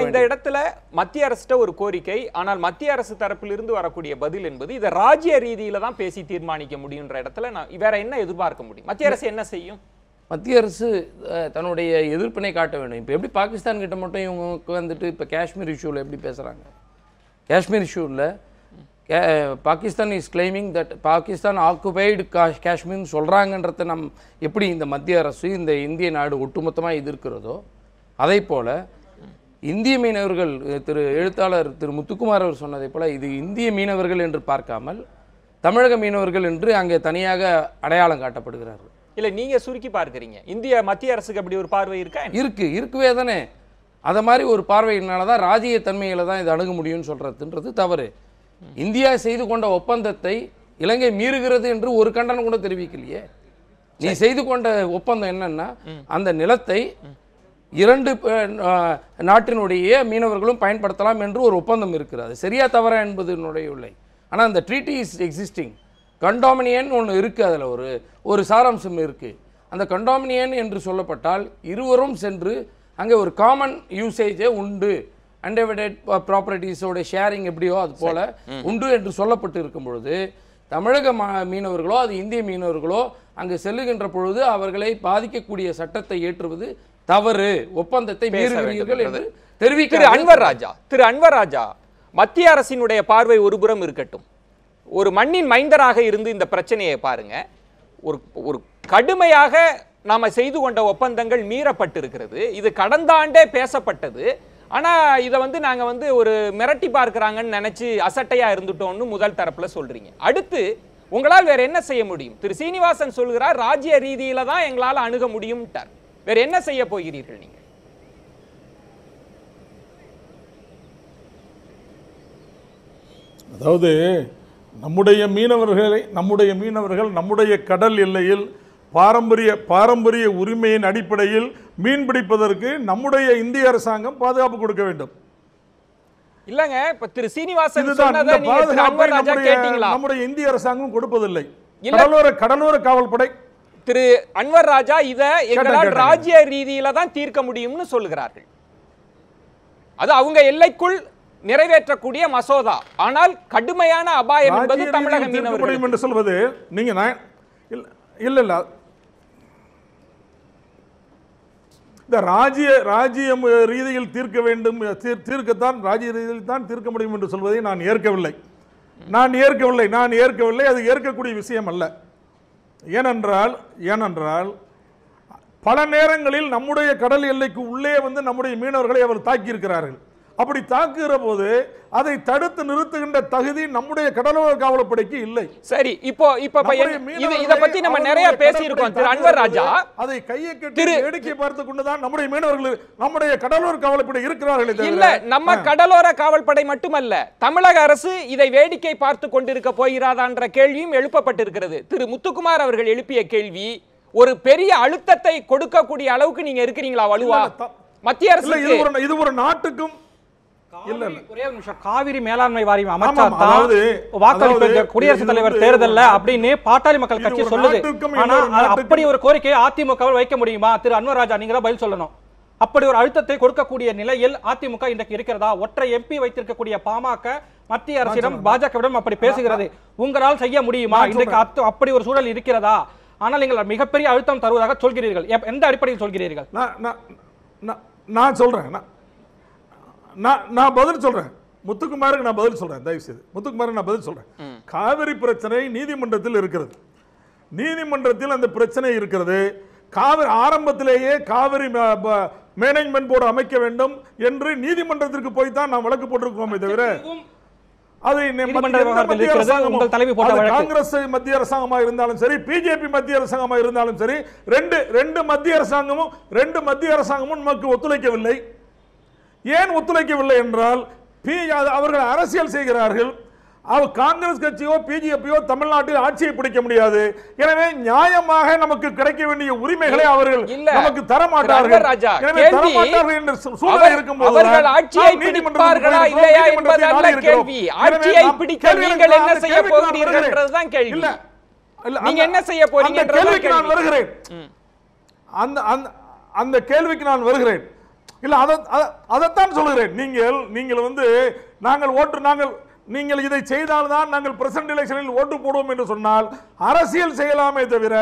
இந்த இடத்துல மத்திய அரசிட்ட ஒரு கோரிக்கை, ஆனால் மத்திய அரசு தரப்பிலிருந்து வரக்கூடிய பதில் என்பது இதை ராஜ்ய ரீதியில தான் பேசி தீர்மானிக்க முடியுன்ற இடத்துல வேற என்ன எதிர்பார்க்க முடியும்? மத்திய அரசு என்ன செய்யும்? மத்திய அரசு தன்னுடைய எதிர்ப்பினை காட்ட வேண்டும். இப்போ எப்படி பாகிஸ்தான் கிட்ட மட்டும் இவங்களுக்கு வந்துட்டு இப்போ காஷ்மீர் இஷ்யூவில் எப்படி பேசுகிறாங்க? காஷ்மீர் இஷ்யூவில் Pakistan is claiming that Pakistan occupied காஷ்மீர்னு சொல்கிறாங்கன்றத எப்படி இந்த மத்திய அரசு இந்த இந்திய நாடு ஒட்டுமொத்தமாக எதிர்க்கிறதோ அதே போல் இந்திய மீனவர்கள் எழுத்தாளர் திரு முத்துக்குமார் அவர் சொன்னதை போல் இது இந்திய மீனவர்கள் என்று பார்க்காமல் தமிழக மீனவர்கள் என்று அங்கே தனியாக அடையாளம் காட்டப்படுகிறார்கள். இல்ல நீங்க சுருக்கி பார்க்கறீங்க. இந்திய மத்திய அரசுக்கு அப்படி ஒரு பார்வை இருக்கா? இருக்குவே தானே. அதை மாதிரி ஒரு பார்வையினால தான் ராஜ்ய தன்மையில தான் இதை அணுக முடியும்னு சொல்றதுன்றது தவறு. இந்தியா செய்து கொண்ட ஒப்பந்தத்தை இலங்கை மீறுகிறது என்று ஒரு கண்டனம் கூட தெரிவிக்கலையே. நீ செய்து கொண்ட ஒப்பந்தம் என்னன்னா அந்த நிலத்தை இரண்டு நாட்டினுடைய மீனவர்களும் பயன்படுத்தலாம் என்று ஒரு ஒப்பந்தம் இருக்கிறது. சரியா தவறா என்பது இல்லை. ஆனால் அந்த ட்ரீட்டி இஸ் எக்ஸிஸ்டிங். கண்டாமினியன் ஒன்று இருக்குது, அதில் ஒரு சாராம்சம் இருக்குது. அந்த கண்டாமினியன் என்று சொல்லப்பட்டால் இருவரும் சென்று அங்கே ஒரு காமன் யூசேஜே உண்டு, அன்டிவைடட் ப்ராப்பர்ட்டிஸோட ஷேரிங் எப்படியோ அது போல உண்டு என்று சொல்லப்பட்டு இருக்கும் பொழுது தமிழக மீனவர்களோ அது இந்திய மீனவர்களோ அங்கு செல்லுகின்ற பொழுது அவர்களை பாதிக்கக்கூடிய சட்டத்தை ஏற்றுவது தவறு, ஒப்பந்தத்தை மீறுகிறீர்கள் என்று தெரிவிக்கிறார். திரு அன்வர் ராஜா, மத்திய அரசினுடைய பார்வை ஒருபுறம் இருக்கட்டும், ஒரு மண்ணின் மைந்தராக இருந்து இந்த பிரச்சனையை பாருங்க. ஒரு கடுமையாக நாம செய்து கொண்ட ஒப்பந்தங்கள் மீறப்பட்டிருக்கிறது. இது கடந்த ஆண்டே பேசப்பட்டது. ஆனா இதை நாங்க ஒரு மிரட்டி பார்க்கிறாங்கன்னு நினைச்சு அசட்டையா இருந்துட்டோம்னு முதல் தரப்புல சொல்றீங்க. அடுத்து உங்களால் வேற என்ன செய்ய முடியும்? திரு சீனிவாசன் சொல்கிறார் ராஜ்ய ரீதியில தான் எங்களால் அணுக முடியும்ட்டார். வேற என்ன செய்ய போகிறீர்கள் நீங்க? அதாவது நம்முடைய மீனவர்கள் நம்முடைய கடல் எல்லையில் பாரம்பரிய உரிமையின் அடிப்படையில் மீன் பிடிப்பதற்கு நம்முடைய இந்திய அரசாங்கம் பாதுகாப்பு கொடுக்க வேண்டும். இல்லங்க, இப்ப திரு சீனிவாசன் சொன்னதை நீங்க திரு அன்வர் ராஜா கேட்டீங்களா? நம்முடைய இந்திய அரசாங்கம் கொடுப்பதில்லை. கடலோர காவல்படை திரு அன்வர் ராஜா இதை எங்களால் ராஜ்ய ரீதியில தான் தீர்க்க முடியும்னு சொல்லுகிறார்கள். அது அவங்க எல்லைக்குள் நிறைவேற்றக்கூடிய மசோதா. ஆனால் கடுமையான அபாயம் என்பது தமிழக மீனவர்கள் என்று சொல்வது நீங்க இல்ல இந்த ராஜ்ய ரீதியில் தீர்க்க வேண்டும், தீர்க்கத்தான் ராஜ்ய ரீதியில் தான் தீர்க்க முடியும் என்று சொல்வதை நான் ஏற்கவில்லை. அது ஏற்கக்கூடிய விஷயம் அல்ல. ஏனென்றால் பல நேரங்களில் நம்முடைய கடல் எல்லைக்கு உள்ளே நம்முடைய மீனவர்களை அவர் தாக்கி இருக்கிறார்கள். அப்படி தாக்குகிற போது அதை தடுத்து நிறுத்துகின்ற தகுதி நம்முடைய கடலோர காவல்படைக்கு இல்லை. சரி, இப்போ இத பத்தி நம்ம நிறைய பேசி இருக்கோம் திரு அன்வர் ராஜா. அதை கையை கட்டி வேடிக்கை பார்த்து கொண்டுதான் நம்முடைய மீனவர்கள் நம்முடைய கடலோர காவல்படை இருக்கிறார்கள். இல்ல, நம்ம கடலோர காவல்படை மட்டுமல்ல, தமிழக அரசு இதை வேடிக்கை பார்த்து கொண்டிருக்க போகிறாதான்ற கேள்வியும் எழுப்பப்பட்டிருக்கிறது. திரு முத்துக்குமார் அவர்கள் எழுப்பிய கேள்வி, ஒரு பெரிய அழுத்தத்தை கொடுக்கக்கூடிய அளவுக்கு நீங்க இருக்கிறீங்களா வலுவா மத்திய அரசு? இது ஒரு நாட்டுக்கும் ஒரே நிமிஷம். காவிரி மேலாண்மை வாரியம் அமைச்சாதான் வாக்களிப்பு குடியரசுத் தலைவர் தேர்தல்ல அப்படின்னு பாட்டாளி மக்கள் கட்சி சொல்லுது. ஆனா அப்படி ஒரு கோரிக்கையை அதிமுக வைக்க முடியுமா? திரு அன்வர் ராஜா, நீங்க தான் பதில் சொல்லணும். அப்படி ஒரு அழுத்தத்தை கொடுக்கக்கூடிய நிலையில் அதிமுக இன்றைக்கு இருக்கிறதா? ஒற்றை எம்பி வைத்திருக்கக்கூடிய பாமக மத்திய அரசிடம் பாஜகவிடம் அப்படி பேசுகிறது. உங்களால் செய்ய முடியுமா? இன்றைக்கு அப்படி ஒரு சூழல் இருக்கிறதா? ஆனால் நீங்கள் மிகப்பெரிய அழுத்தம் தருவதாக சொல்கிறீர்கள். எந்த அடிப்படையில் சொல்கிறீர்கள்? நான் சொல்றேன், நான் பதில் சொல்றேன். முத்துக்குமாருக்கு நான் பதில் சொல்றேன். தயவு செய்து முத்துக்குமாருக்கு நான் பதில் சொல்றேன். காவிரி பிரச்சனை நீதிமன்றத்தில் இருக்கிறது. நீதிமன்றத்தில் அந்த பிரச்சனை இருக்கிறது. காவிரி ஆரம்பத்திலேயே காவிரி மேனேஜ்மெண்ட் போர்டு அமைக்க வேண்டும் என்று நீதிமன்றத்திற்கு போய் தான் நாம் வழக்கு போட்டிருக்கிறோமே தவிர அது காங்கிரஸ் மத்திய அரசாங்கமாக இருந்தாலும் சரி, பிஜேபி மத்திய அரசாங்கமாக இருந்தாலும் சரி, ரெண்டு மத்திய அரசாங்கமும் நமக்கு ஒத்துழைக்கவில்லை. ஏன் ஒத்துழைக்கவில்லை என்றால் அவர்கள் அரசியல் செய்கிறார்கள். காங்கிரஸ் கட்சியோ பிஜேபியோ தமிழ்நாட்டில் ஆட்சியை பிடிக்க முடியாது. எனவே நியாயமாக நமக்கு கிடைக்க வேண்டிய உரிமைகளை அவர்கள் நமக்கு தர மாட்டார்கள். எனவே தர மாட்டார்கள் என்ற சூழ்நிலை இருக்கும்போது அவர்கள் ஆட்சியை பிடிப்பார்களா இல்லையா என்பது அல்ல கேள்வி. ஆட்சியை பிடிக்க நீங்கள் என்ன செய்ய போகிறீர்கள் என்றதுதான் கேள்வி. இல்ல நீங்க என்ன செய்ய போறீங்க என்ற கேள்விக்கு நான் வருகிறேன். அந்த கேள்விக்கு நான் வருகிறேன். இல்ல அதைத்தான் சொல்கிறேன். நீங்கள் வந்து நீங்கள் இதை செய்தால்தான் நாங்கள் பிரசிடென்ட் எலெக்ஷனில் ஓட்டு போடுவோம் என்று சொன்னால் அரசியல் செய்யலாமே தவிர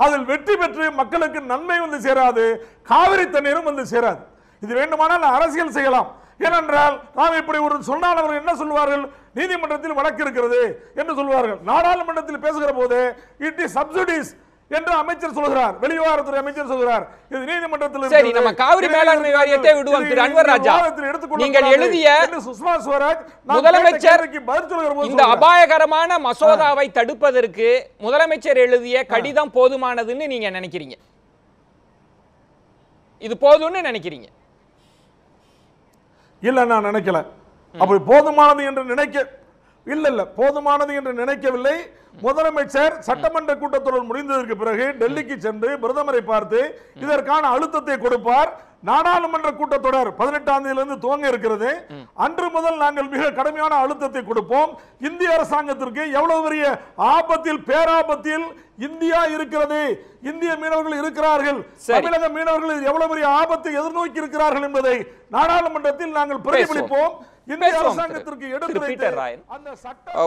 அதில் வெற்றி பெற்று மக்களுக்கு நன்மை வந்து சேராது, காவிரி தண்ணீரும் வந்து சேராது. இது வேண்டுமானால் அரசியல் செய்யலாம். ஏனென்றால் நாம் இப்படி ஒரு சொன்னால் அவர்கள் என்ன சொல்வார்கள், நீதிமன்றத்தில் வழக்கு இருக்கிறது என்று சொல்வார்கள். நாடாளுமன்றத்தில் பேசுகிற போது இட் இஸ் சப்சிடிஸ் என்று அமைச்சர் சொல்கிறார், வெளிவிவகாரத்துறை அமைச்சர் சொல்கிறார். இது நீதிமன்றத்தில் சரி, நம்ம காவிரி மேலாண்மை வாரியத்தை விடுவோம். திரு அன்வர் ராஜா, நீங்கள் எழுதிய சுஷ்மா ஸ்வராஜ் முதலமைச்சர் இந்த அபாயகரமான மசோதாவை தடுப்பதற்கு முதலமைச்சர் எழுதிய கடிதம் போதுமானதுன்னு நீங்க நினைக்கிறீங்க? இது போதும்னு நினைக்கிறீங்க? இல்ல, நான் நினைக்கல. அப்ப போதுமானது என்று நினைக்கவில்லை. முதலமைச்சர் சட்டமன்ற கூட்டத்தொடர் முடிந்ததற்கு பிறகு டெல்லிக்கு சென்று பிரதமரை பார்த்து இதற்கான அழுத்தத்தை கொடுப்பார். நாடாளுமன்ற கூட்டத்தொடர் 18ஆம் தேதியிலிருந்து துவங்க இருக்கிறது. அன்று முதல் நாங்கள் மிக கடுமையான அழுத்தத்தை கொடுப்போம். இந்திய அரசாங்கத்திற்கு எவ்வளவு பெரிய ஆபத்தில் பேராபத்தில் இந்தியா இருக்கிறது, இந்திய மீனவர்கள் இருக்கிறார்கள், தமிழக மீனவர்கள் எவ்வளவு பெரிய ஆபத்தை எதிர்நோக்கி இருக்கிறார்கள் என்பதை நாடாளுமன்றத்தில் நாங்கள் பிரதிபலிப்போம்.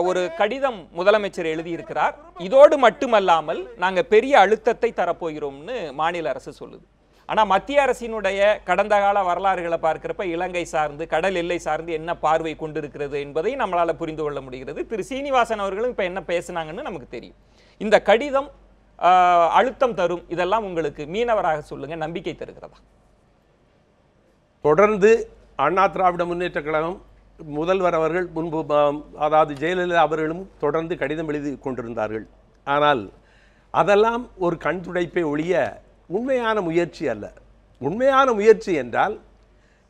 ஒரு கடிதம் முதலமைச்சர் எழுதியிருக்கிறார். இதோடு மட்டுமல்லாமல் நாங்க பெரிய அழுத்தத்தை தரப்போகிறோம்னு மாநில அரசு சொல்லுது. ஆனா மத்திய அரசினுடைய கடந்த கால வரலாறுகளை பார்க்கிறப்ப இலங்கை சார்ந்து கடல் எல்லை சார்ந்து என்ன பார்வை கொண்டிருக்கிறது என்பதை நம்மளால புரிந்து கொள்ள முடிகிறது. திரு சீனிவாசன் அவர்களும் இப்ப என்ன பேசினாங்கன்னு நமக்கு தெரியும். இந்த கடிதம் அழுத்தம் தரும், இதெல்லாம் உங்களுக்கு மீனவராக சொல்லுங்க, நம்பிக்கை தருகிறதா? தொடர்ந்து அண்ணா திராவிட முன்னேற்ற கழகம் முதல்வர் அவர்கள் முன்பு, அதாவது ஜெயலலிதா அவர்களும் தொடர்ந்து கடிதம் எழுதி கொண்டிருந்தார்கள். ஆனால் அதெல்லாம் ஒரு கண் துடைப்பை ஒழிய உண்மையான முயற்சி அல்ல. உண்மையான முயற்சி என்றால்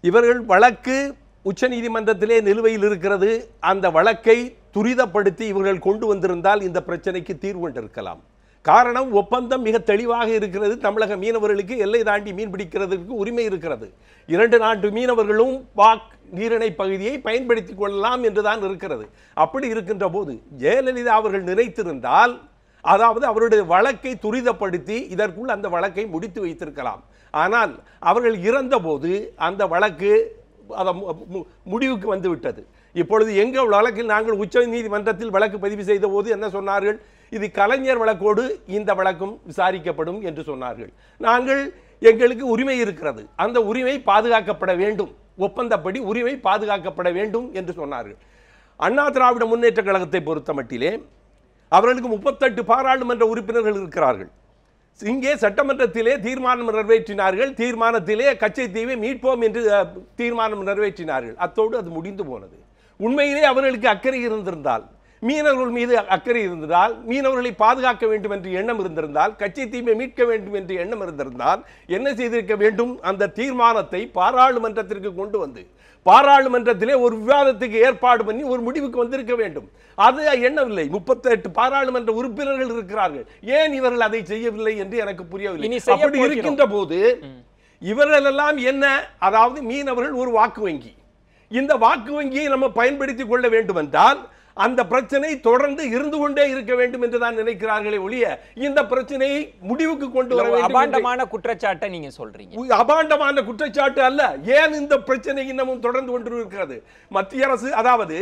இவர்கள் வழக்கு உச்சநீதிமன்றத்திலே நிலுவையில் இருக்கிறது. அந்த வழக்கை துரிதப்படுத்தி இவர்கள் கொண்டு வந்திருந்தால் இந்த பிரச்சனைக்கு தீர்வு கொண்டிருக்கலாம். காரணம், ஒப்பந்தம் மிக தெளிவாக இருக்கிறது. தமிழக மீனவர்களுக்கு எல்லை தாண்டி மீன் பிடிக்கிறதுக்கு உரிமை இருக்கிறது. 2 நாட்டு மீனவர்களும் பாக் நீரிணை பகுதியை பயன்படுத்திக் கொள்ளலாம் என்றுதான் இருக்கிறது. அப்படி இருக்கின்ற போது ஜெயலலிதா அவர்கள் நினைத்திருந்தால், அதாவது அவருடைய வழக்கை துரிதப்படுத்தி இதற்குள் அந்த வழக்கை முடித்து வைத்திருக்கலாம். ஆனால் அவர்கள் இறந்த போது அந்த வழக்கு முடிவுக்கு வந்துவிட்டது. இப்பொழுது எங்கள் வழக்கில் நாங்கள் உச்ச நீதிமன்றத்தில் வழக்கு பதிவு செய்த போது என்ன சொன்னார்கள், இது கலைஞர் வழக்கோடு இந்த வழக்கும் விசாரிக்கப்படும் என்று சொன்னார்கள். எங்களுக்கு உரிமை இருக்கிறது, அந்த உரிமை பாதுகாக்கப்பட வேண்டும், ஒப்பந்தப்படி உரிமை பாதுகாக்கப்பட வேண்டும் என்று சொன்னார்கள். அண்ணா திராவிட முன்னேற்ற கழகத்தை பொறுத்த மட்டிலே அவர்களுக்கு 38 பாராளுமன்ற உறுப்பினர்கள் இருக்கிறார்கள். இங்கே சட்டமன்றத்திலே தீர்மானம் நிறைவேற்றினார்கள். தீர்மானத்திலே கச்சைத்தீவை மீட்போம் என்று தீர்மானம் நிறைவேற்றினார்கள். அத்தோடு அது முடிந்து போனது. உண்மையிலே அவர்களுக்கு அக்கறை இருந்திருந்தால், மீனவர்கள் மீது அக்கறை இருந்ததால், மீனவர்களை பாதுகாக்க வேண்டும் என்று எண்ணம் இருந்திருந்தால், கச்சைத்தீவை மீட்க வேண்டும் என்று எண்ணம் இருந்திருந்தால் என்ன செய்திருக்க வேண்டும், அந்த தீர்மானத்தை பாராளுமன்றத்திற்கு கொண்டு வந்து பாராளுமன்றத்திலே ஒரு விவாதத்துக்கு ஏற்பாடு பண்ணி ஒரு முடிவுக்கு வந்திருக்க வேண்டும். அது எண்ணவில்லை. 38 பாராளுமன்ற உறுப்பினர்கள் இருக்கிறார்கள். ஏன் இவர்கள் அதை செய்யவில்லை என்று எனக்கு புரியவில்லை. அப்படி இருக்கின்ற போது இவர்கள் எல்லாம் என்ன, அதாவது மீனவர்கள் ஒரு வாக்கு வங்கி, இந்த வாக்கு வங்கியை நம்ம பயன்படுத்திக் கொள்ள வேண்டும் என்றால் அந்த பிரச்சனை தொடர்ந்து இருந்து கொண்டே இருக்க வேண்டும் என்று தான் நினைக்கிறார்களே ஒழிய இந்த பிரச்சனையை முடிவுக்கு கொண்டு வர வேண்டும். அபாண்டமான குற்றச்சாட்டை நீங்க சொல்றீங்க. அபாண்டமான குற்றச்சாட்டு அல்ல. ஏன் இந்த பிரச்சனை இன்னமும் தொடர்ந்து கொண்டு இருக்கிறது? மத்திய அரசு, அதாவது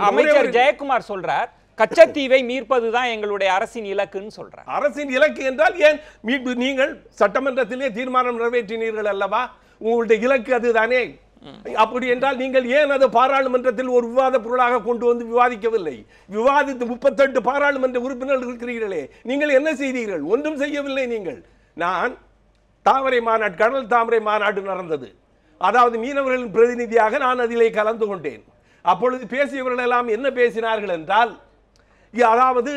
அமைச்சர் ஜெயக்குமார் சொல்றார், கச்சத்தீவை மீட்பதுதான் எங்களுடைய அரசின் இலக்குன்னு சொல்றார். அரசின் இலக்கு என்றால் ஏன் மீட்பு? நீங்கள் சட்டமன்றத்திலே தீர்மானம் நிறைவேற்றினீர்கள் அல்லவா, உங்களுடைய இலக்கு அதுதானே. அப்படி என்றால் நீங்கள் ஏன் அது பாராளுமன்றத்தில் ஒரு விவாத பொருளாக கொண்டு வந்து விவாதிக்கவில்லை? விவாதித்து 38 பாராளுமன்ற உறுப்பினர்கள் இருக்கிறீர்களே, நீங்கள் என்ன செய்தீர்கள்? ஒன்றும் செய்யவில்லை. நீங்கள் தாமரை மாநாடு, கடல் தாமரை மாநாடு நடந்தது. அதாவது மீனவர்களின் பிரதிநிதியாக நான் அதிலே கலந்து கொண்டேன். அப்பொழுது பேசியவர்கள் எல்லாம் என்ன பேசினார்கள் என்றால், அதாவது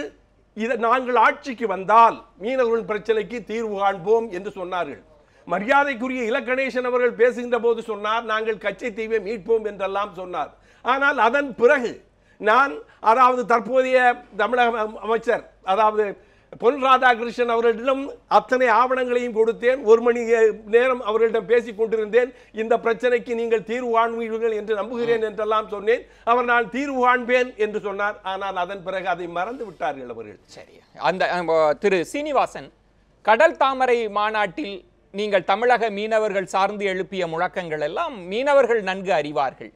நாங்கள் ஆட்சிக்கு வந்தால் மீனவர்களின் பிரச்சனைக்கு தீர்வு காண்போம் என்று சொன்னார்கள். மரியாதைக்குரிய இலக்கணேசன் அவர்கள் பேசுகின்ற போது சொன்னார், நாங்கள் கச்சைத்தீவை மீட்போம் என்றெல்லாம் சொன்னார். ஆனால் அதன் பிறகு நான் அதாவது தற்போதைய தமிழக அமைச்சர் அதாவது பொன் ராதாகிருஷ்ணன் அவர்களிடம் அத்தனை ஆவணங்களையும் கொடுத்தேன். 1 மணி நேரம் அவர்களிடம் பேசிக் கொண்டிருந்தேன். இந்த பிரச்சனைக்கு நீங்கள் தீர்வு காண்பீர்கள் என்று நம்புகிறேன் என்றெல்லாம் சொன்னேன். அவர் நான் தீர்வு காண்பேன் என்று சொன்னார். ஆனால் அதன் பிறகு அதை மறந்து விட்டார்கள் அவர்கள். சரி, அந்த திரு சீனிவாசன், கடல் தாமரை மாநாட்டில் நீங்கள் தமிழக மீனவர்கள் சார்ந்து எழுப்பிய முழக்கங்கள் எல்லாம் மீனவர்கள் நன்கு அறிவார்கள்.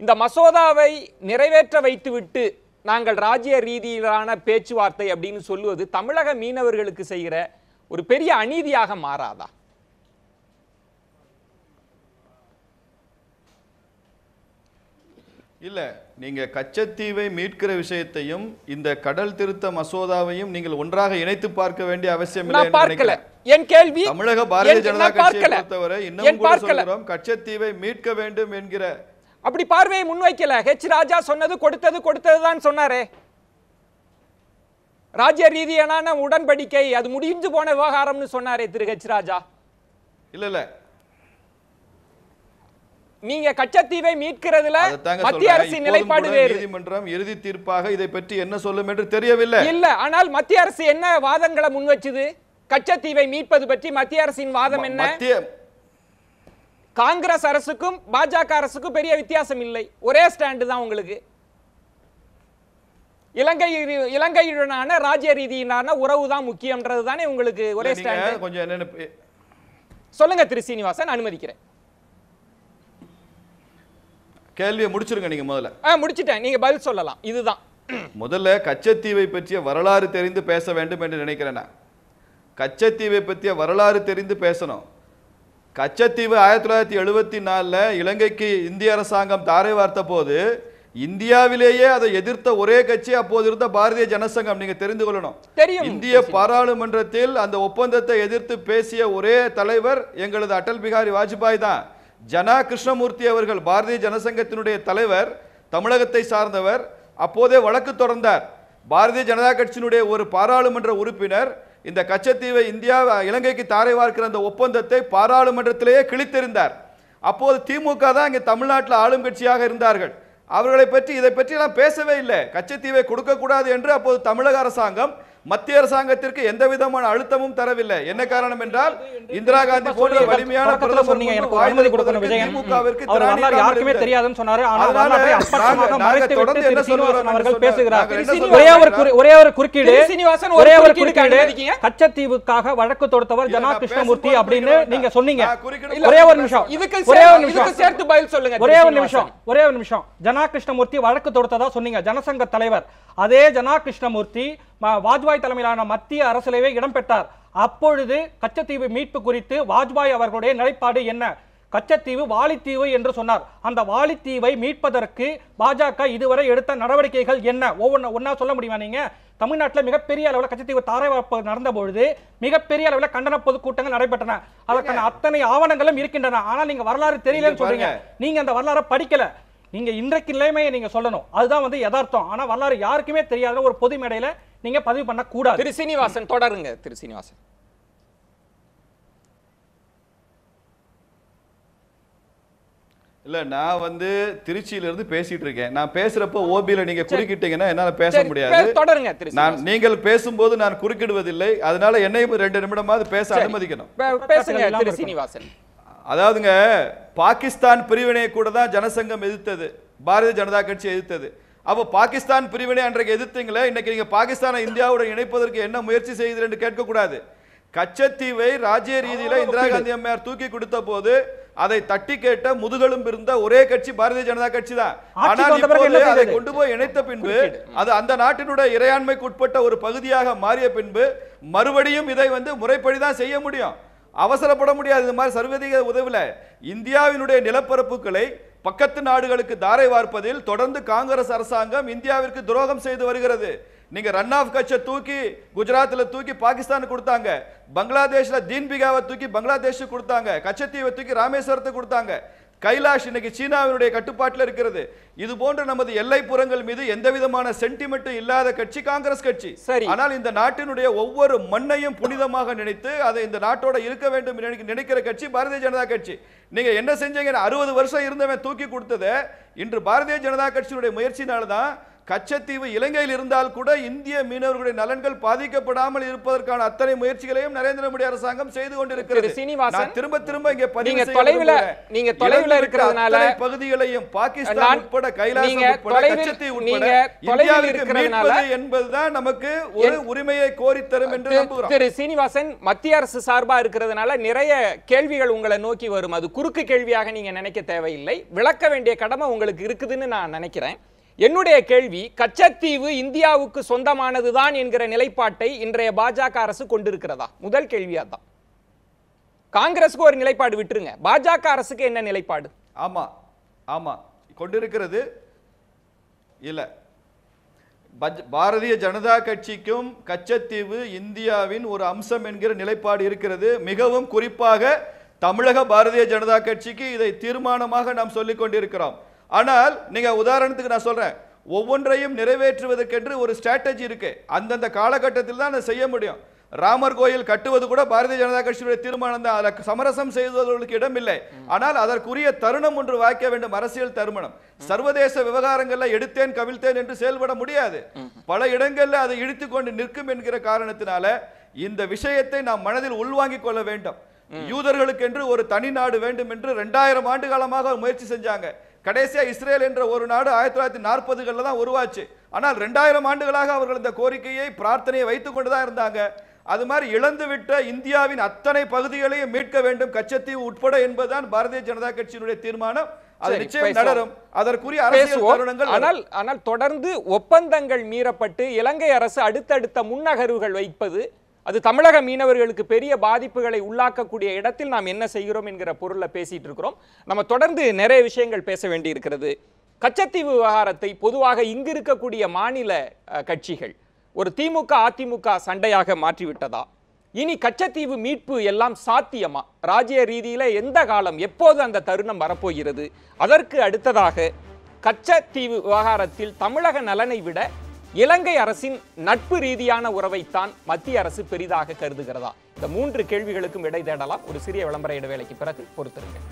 இந்த மசோதாவை நிறைவேற்ற வைத்துவிட்டு நாங்கள் ராஜ்ய ரீதியிலான பேச்சுவார்த்தை அப்படின்னு சொல்லுவது தமிழக மீனவர்களுக்கு செய்கிற ஒரு பெரிய அநீதியாக மாறாதா? இல்ல, நீங்க கச்சத்தீவை மீட்கிற விஷயத்தையும் இந்த கடல் திருத்த மசோதாவையும் நீங்கள் ஒன்றாக இணைத்து பார்க்க வேண்டிய அவசியம் இல்லை என்று நினைக்கிறேன். என் கேள்வி தமிழக பாரதிய ஜனதா கட்சியை பொறுத்தவரை இன்னும் கூட சொல்கிறோம், கச்சத்தீவை மீட்க வேண்டும் என்கிற அப்படி பார்வையை முன்வைக்கல. ஹெச் ராஜா சொன்னது கொடுத்ததுதான் சொன்னாரே. ராஜ்ய ரீதியான உடன்படிக்கை அது முடிஞ்சு போன விவகாரம்னு சொன்னாரே திரு ஹெச் ராஜா. இல்ல நீங்க கச்சத்தீவை மீட்கிறதுல மத்திய அரசின் நிலைப்பாடு வேறு. நீதிமன்றம் இறுதி தீர்ப்பாக இதை பற்றி என்ன சொல்லும் என்று தெரியவில்லை. இல்ல, ஆனால் மத்திய அரசு என்ன வாதங்களை முன்வச்சது? கச்சத்தீவை மீட்பது பற்றி மத்திய அரசின் வாதம் என்ன? காங்கிரஸ் அரசுக்கும் பாஜக அரசுக்கும் பெரிய வித்தியாசம் இல்லை, ஒரே ஸ்டாண்டு தான் உங்களுக்கு. இலங்கையுடனான ராஜ்ய ரீதியிலான உறவு தான் முக்கியம்ன்றது தானே உங்களுக்கு ஒரே ஸ்டாண்டு. கொஞ்சம் என்னன்னு சொல்லுங்க திரு சீனிவாசன், அனுமதிக்கிறேன். கேள்வியை முடிச்சிருங்க நீங்க முதல்ல. முடிச்சிட்டேன், நீங்க பதில் சொல்லலாம். இதுதான் முதல்ல கச்சத்தீவை பற்றிய வரலாறு தெரிந்து பேச வேண்டும் என்று நினைக்கிறேன். கச்சத்தீவை பற்றிய வரலாறு தெரிந்து பேசணும். கச்சத்தீவு 1974 இலங்கைக்கு இந்திய அரசாங்கம் தாரை வார்த்த போது இந்தியாவிலேயே அதை எதிர்த்த ஒரே கட்சி அப்போது இருந்த பாரதிய ஜனசங்கம். நீங்க தெரிந்து கொள்ளணும், இந்திய பாராளுமன்றத்தில் அந்த ஒப்பந்தத்தை எதிர்த்து பேசிய ஒரே தலைவர் எங்களது அடல் பிகாரி வாஜ்பாய் தான். ஜனா கிருஷ்ணமூர்த்தி அவர்கள் பாரதிய ஜனசங்கத்தினுடைய தலைவர், தமிழகத்தை சார்ந்தவர், அப்போதே வழக்கு தொடர்ந்தார். பாரதிய ஜனதா கட்சியினுடைய ஒரு பாராளுமன்ற உறுப்பினர் இந்த கச்சத்தீவை இலங்கைக்கு தாரை வார்க்கிற அந்த ஒப்பந்தத்தை பாராளுமன்றத்திலேயே கிழித்தெறிந்தார். அப்போது திமுக தான் இங்கே தமிழ்நாட்டில் ஆளும் கட்சியாக இருந்தார்கள். அவர்களை பற்றி இதை பற்றி எல்லாம் பேசவே இல்லை. கச்சத்தீவை கொடுக்க கூடாது என்று அப்போது தமிழக அரசாங்கம் மத்திய அரசாங்கத்திற்கு எந்த விதமான அழுத்தமும் தரவில்லை. என்ன காரணம் என்றால் இந்திரா காந்தி போன்ற வலிமையான பிரதமர் யாருக்குமே தெரியாதுன்னு சொன்னாரு. ஒரே ஒரு குறுக்கீடு, கச்சத்தீவுக்காக வழக்கு தொடுத்தவர் ஜனா கிருஷ்ணமூர்த்தி அப்படின்னு நீங்க சொன்னீங்க. ஒரே ஒரு நிமிஷம் சேர்த்து பதில் சொல்லுங்க. ஒரே ஒரு நிமிஷம். ஜனா கிருஷ்ணமூர்த்தி வழக்கு தொடுத்ததா சொன்னீங்க, ஜனசங்க தலைவர். அதே ஜனா கிருஷ்ணமூர்த்தி வாஜ்பாய் தலைமையிலான மத்திய அரசியலவே இடம்பெற்றார். அப்பொழுது கச்சத்தீவு மீட்பு குறித்து வாஜ்பாய் அவர்களுடைய நிலைப்பாடு என்ன? கச்சத்தீவு வாலித்தீவு என்று சொன்னார். அந்த வாலித்தீவை மீட்பதற்கு பாஜக இதுவரை எடுத்த நடவடிக்கைகள் என்ன? ஒவ்வொன்றா சொல்ல முடியுமா நீங்க? தமிழ்நாட்டில் மிகப்பெரிய அளவில் கச்சத்தீவு தாரை வார்ப்பு நடந்த பொழுது மிகப்பெரிய அளவில் கண்டன பொதுக்கூட்டங்கள் நடைபெற்றன. அதற்கான அத்தனை ஆவணங்களும் இருக்கின்றன. ஆனால் நீங்க வரலாறு தெரியலன்னு சொல்றீங்க. நீங்க அந்த வரலாறை படிக்கல. நீங்க இன்றைக்கு நிலைமையை நீங்க சொல்லணும், அதுதான் யதார்த்தம். ஆனா வரலாறு யாருக்குமே தெரியாத ஒரு பொது மேடையில நீங்க பதிவு பண்ண கூடாது. திரு சீனிவாசன் தொடருங்க. திரு சீனிவாசன், இல்ல நான் திருச்சியிலிருந்து பேசிட்டு இருக்கேன். நான் பேசுறப்ப ஓபில நீங்க குறுக்கிட்டீங்கன்னா என்னால பேச முடியாது. தொடருங்க. நீங்கள் பேசும்போது நான் குறுக்கிடுவதில்லை, அதனால என்னையும் 2 நிமிடமாவது பேச அனுமதிக்கணும். பேசுங்க திரு சீனிவாசன். அதாவதுங்க, பாகிஸ்தான் பிரிவினையை கூட தான் ஜனசங்கம் எதிர்த்தது, பாரதிய ஜனதா கட்சி எதிர்த்தது. அப்போ பாகிஸ்தான் பிரிவினை அன்றைக்கு எதிர்த்தீங்களே, இன்னைக்கு நீங்க பாகிஸ்தானை இந்தியாவுடன் இணைப்பதற்கு என்ன முயற்சி செய்யுது என்று கேட்கக்கூடாது. கச்சத்தீவை ராஜ்ய ரீதியில இந்திரா காந்தி அம்மையார் தூக்கி கொடுத்த போது அதை தட்டி கேட்ட முதுகெலும் இருந்த ஒரே கட்சி பாரதிய ஜனதா கட்சி தான். ஆனால் இப்போது அதை கொண்டு போய் இணைத்த பின்பு அது அந்த நாட்டினுடைய இறையாண்மைக்கு உட்பட்ட ஒரு பகுதியாக மாறிய பின்பு மறுபடியும் இதை முறைப்படிதான் செய்ய முடியும். அவசரப்பட முடியாது. இது மாதிரி சர்வதேச உதவில இந்தியாவினுடைய நிலப்பரப்புகளை பக்கத்து நாடுகளுக்கு தாரை வார்ப்பதில் தொடர்ந்து காங்கிரஸ் அரசாங்கம் இந்தியாவிற்கு துரோகம் செய்து வருகிறது. நீங்க ரன் ஆஃப் கட்சை தூக்கி குஜராத்ல தூக்கி பாகிஸ்தானுக்கு கொடுத்தாங்க, பங்களாதேஷ்ல தீன்பிகாவை தூக்கி பங்களாதேஷுக்கு கொடுத்தாங்க, கச்சத்தீவை தூக்கி ராமேஸ்வரத்துக்கு கொடுத்தாங்க. கைலாஷ் இன்னைக்கு சீனாவினுடைய கட்டுப்பாட்டில் இருக்கிறது. இது போன்ற நமது எல்லைப்புறங்கள் மீது எந்த விதமான சென்டிமெண்ட்டும் இல்லாத கட்சி காங்கிரஸ் கட்சி. ஆனால் இந்த நாட்டினுடைய ஒவ்வொரு மண்ணையும் புனிதமாக நினைத்து அதை இந்த நாட்டோட இருக்க வேண்டும் நினைக்கிற கட்சி பாரதிய ஜனதா கட்சி. நீங்க என்ன செஞ்சீங்க? 60 வருஷம் இருந்தவன் தூக்கி கொடுத்தது இன்று பாரதிய ஜனதா கட்சியினுடைய முயற்சினால்தான் கச்சத்தீவு இலங்கையில் இருந்தால் கூட இந்திய மீனவர்களுடைய நலன்கள் பாதிக்கப்படாமல் இருப்பதற்கான அத்தனை முயற்சிகளையும் நரேந்திர மோடி அரசாங்கம் செய்து கொண்டிருக்கிறது. சீனிவாசன், திரும்ப திரும்ப இங்கே நீங்க தொலைவில் இருக்கிறதுனால பகுதிகளையும் பாகிஸ்தான் உட்பட கைலாஷ் உட்பட கச்சத்தீவு உட்பட இந்தியாவிற்கு மீட்பது என்பதுதான் நமக்கு ஒரு உரிமையை கோரித்தரும் என்று நம்புகிறோம். திரு சீனிவாசன், மத்திய அரசு சார்பா இருக்கிறதுனால நிறைய கேள்விகள் உங்களை நோக்கி வரும். அது குறுக்கு கேள்வியாக நீங்க நினைக்க தேவையில்லை, விளக்க வேண்டிய கடமை உங்களுக்கு இருக்குதுன்னு நான் நினைக்கிறேன். என்னுடைய கேள்வி, கச்சத்தீவு இந்தியாவுக்கு சொந்தமானதுதான் என்கிற நிலைப்பாட்டை இன்றைய பாஜக அரசு கொண்டிருக்கிறதா? முதல் கேள்வியா தான். காங்கிரஸுக்கு ஒரு நிலைப்பாடு விட்டுருங்க, பாஜக அரசுக்கு என்ன நிலைப்பாடு? ஆமா ஆமா கொண்டிருக்கிறது. இல்ல, பாரதிய ஜனதா கட்சிக்கும் கச்சத்தீவு இந்தியாவின் ஒரு அம்சம் என்கிற நிலைப்பாடு இருக்கிறது. மிகவும் குறிப்பாக தமிழக பாரதிய ஜனதா கட்சிக்கு இதை தீர்மானமாக நாம் சொல்லிக் கொண்டிருக்கிறோம். ஆனால் நீங்க உதாரணத்துக்கு நான் சொல்றேன், ஒவ்வொன்றையும் நிறைவேற்றுவதற்கென்று ஒரு ஸ்ட்ராட்டஜி இருக்கு. அந்தந்த காலகட்டத்தில் தான் அதை செய்ய முடியும். ராமர் கோயில் கட்டுவது கூட பாரதிய ஜனதா கட்சியுடைய தீர்மானம் தான். அதற்கு சமரசம் செய்வதற்கு இடமில்லை. ஆனால் அதற்குரிய தருணம் ஒன்று வாய்க்க வேண்டும், அரசியல் தருணம். சர்வதேச விவகாரங்கள்ல எடுத்தேன் கவிழ்த்தேன் என்று செயல்பட முடியாது. பல இடங்கள்ல அதை இழுத்துக் கொண்டு நிற்கும் என்கிற காரணத்தினால இந்த விஷயத்தை நாம் மனதில் உள்வாங்கிக் கொள்ள வேண்டும். யூதர்களுக்கு என்று ஒரு தனி நாடு வேண்டும் என்று 2000 ஆண்டு காலமாக முயற்சி செஞ்சாங்க. கடைசியா இஸ்ரேல் என்ற ஒரு நாடு 1940களில் தான் உருவாச்சு. ஆனால் 2000 ஆண்டுகளாக அவர்கள் இந்த கோரிக்கையை பிரார்த்தனையை வைத்துக் கொண்டுதான் இருந்தாங்க. அது மாதிரி இழந்துவிட்ட இந்தியாவின் அத்தனை பகுதிகளையும் மீட்க வேண்டும், கச்சத்தீவு உட்பட என்பதுதான் பாரதிய ஜனதா கட்சியினுடைய தீர்மானம். அது நிச்சயம் நடரும். அதற்குரிய அரசியல் தருணங்கள். ஆனால் தொடர்ந்து ஒப்பந்தங்கள் மீறப்பட்டு இலங்கை அரசு அடுத்தடுத்த முன்னகர்வுகள் வைப்பது அது தமிழக மீனவர்களுக்கு பெரிய பாதிப்புகளை உள்ளாக்கக்கூடிய இடத்தில் நாம் என்ன செய்கிறோம் என்கிற பொருளை பேசிட்டு இருக்கிறோம். நம்ம தொடர்ந்து நிறைய விஷயங்கள் பேச வேண்டி இருக்கிறது. கச்சத்தீவு விவகாரத்தை பொதுவாக இங்கு இருக்கக்கூடிய மாநில கட்சிகள் ஒரு திமுக அதிமுக சண்டையாக மாற்றிவிட்டதா? இனி கச்சத்தீவு மீட்பு எல்லாம் சாத்தியமா? ராஜ்ய ரீதியில எந்த காலம், எப்போது அந்த தருணம் வரப்போகிறது? அதற்கு அடுத்ததாக கச்சத்தீவு விவகாரத்தில் தமிழக நலனை விட இலங்கை அரசின் நட்பு ரீதியான உறவைத்தான் மத்திய அரசு பெரிதாக கருதுகிறதா? இந்த 3 கேள்விகளுக்கும் விடை தேடலாம். ஒரு சிறிய விளம்பர இடைவேளைக்கு பிறகு பொறுத்திருங்கள்.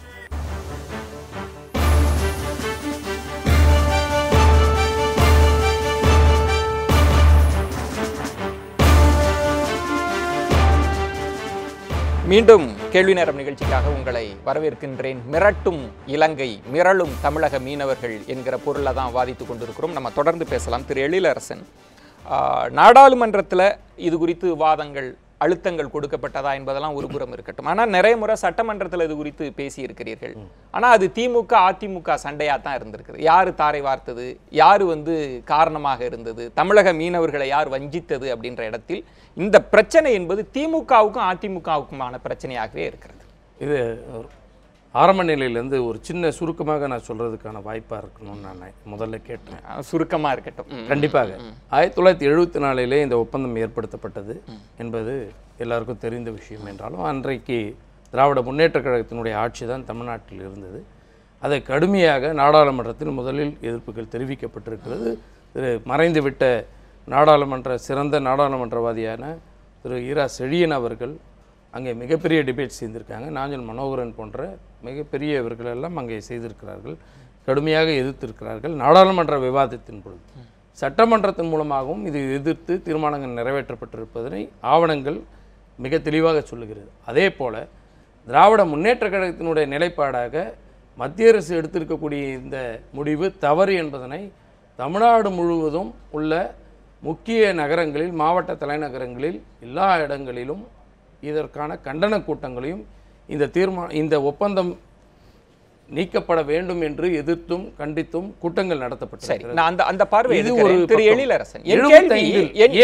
மீண்டும் கேள்வி நேரம் நிகழ்ச்சிக்காக உங்களை வரவேற்கின்றேன். மிரட்டும் இலங்கை, மிரளும் தமிழக மீனவர்கள் என்கிற பொருளை தான் வாதித்து கொண்டிருக்கிறோம். நம்ம தொடர்ந்து பேசலாம். திரு எழிலரசன், நாடாளுமன்றத்தில் இது குறித்து விவாதங்கள் அழுத்தங்கள் கொடுக்கப்பட்டதா என்பதெல்லாம் ஒரு புறம் இருக்கட்டும். ஆனால் நிறைய முறை சட்டமன்றத்தில் இது குறித்து பேசியிருக்கிறீர்கள். ஆனால் அது திமுக அதிமுக சண்டையாக தான் இருந்திருக்குது. யார் தாரை வார்த்தது, யார் காரணமாக இருந்தது, தமிழக மீனவர்களை யார் வஞ்சித்தது அப்படின்ற இடத்தில் இந்த பிரச்சனை என்பது திமுகவுக்கும் அதிமுகவுக்குமான பிரச்சனையாகவே இருக்கிறது. இது ஆரம்ப நிலையிலேருந்து ஒரு சின்ன சுருக்கமாக நான் சொல்கிறதுக்கான வாய்ப்பாக இருக்கணும்னு நான் முதல்ல கேட்டேன். சுருக்கமாக இருக்கட்டும். கண்டிப்பாக 1974 இந்த ஒப்பந்தம் ஏற்படுத்தப்பட்டது என்பது எல்லாருக்கும் தெரிந்த விஷயம் என்றாலும், அன்றைக்கு திராவிட முன்னேற்ற கழகத்தினுடைய ஆட்சி தான் தமிழ்நாட்டில் இருந்தது. அதை கடுமையாக நாடாளுமன்றத்தில் முதலில் எதிர்ப்புகள் தெரிவிக்கப்பட்டிருக்கிறது. திரு மறைந்துவிட்ட சிறந்த நாடாளுமன்றவாதியான திரு ஈரா செழியன் அவர்கள் அங்கே மிகப்பெரிய டிபேட் செய்திருக்காங்க. நாஞ்சல் மனோகரன் போன்ற மிகப்பெரியவர்கள் எல்லாம் அங்கே செய்திருக்கிறார்கள், கடுமையாக எதிர்த்திருக்கிறார்கள். நாடாளுமன்ற விவாதத்தின் பொழுது சட்டமன்றத்தின் மூலமாகவும் இது எதிர்த்து தீர்மானங்கள் நிறைவேற்றப்பட்டிருப்பதனை ஆவணங்கள் மிக தெளிவாக சொல்லுகிறது. அதே போல் திராவிட முன்னேற்ற கழகத்தினுடைய நிலைப்பாடாக மத்திய அரசு எடுத்திருக்கக்கூடிய இந்த முடிவு தவறு என்பதனை தமிழ்நாடு முழுவதும் உள்ள முக்கிய நகரங்களில், மாவட்ட தலைநகரங்களில், எல்லா இடங்களிலும் இதற்கான கண்டன கூட்டங்களையும் இந்த ஒப்பந்தம் நீக்கப்பட வேண்டும் என்று எதிர்த்தும் கண்டித்தும் கூட்டங்கள் நடத்தப்பட்டது. அந்த பார்வை இது ஒரு திரு எழிலரசன்.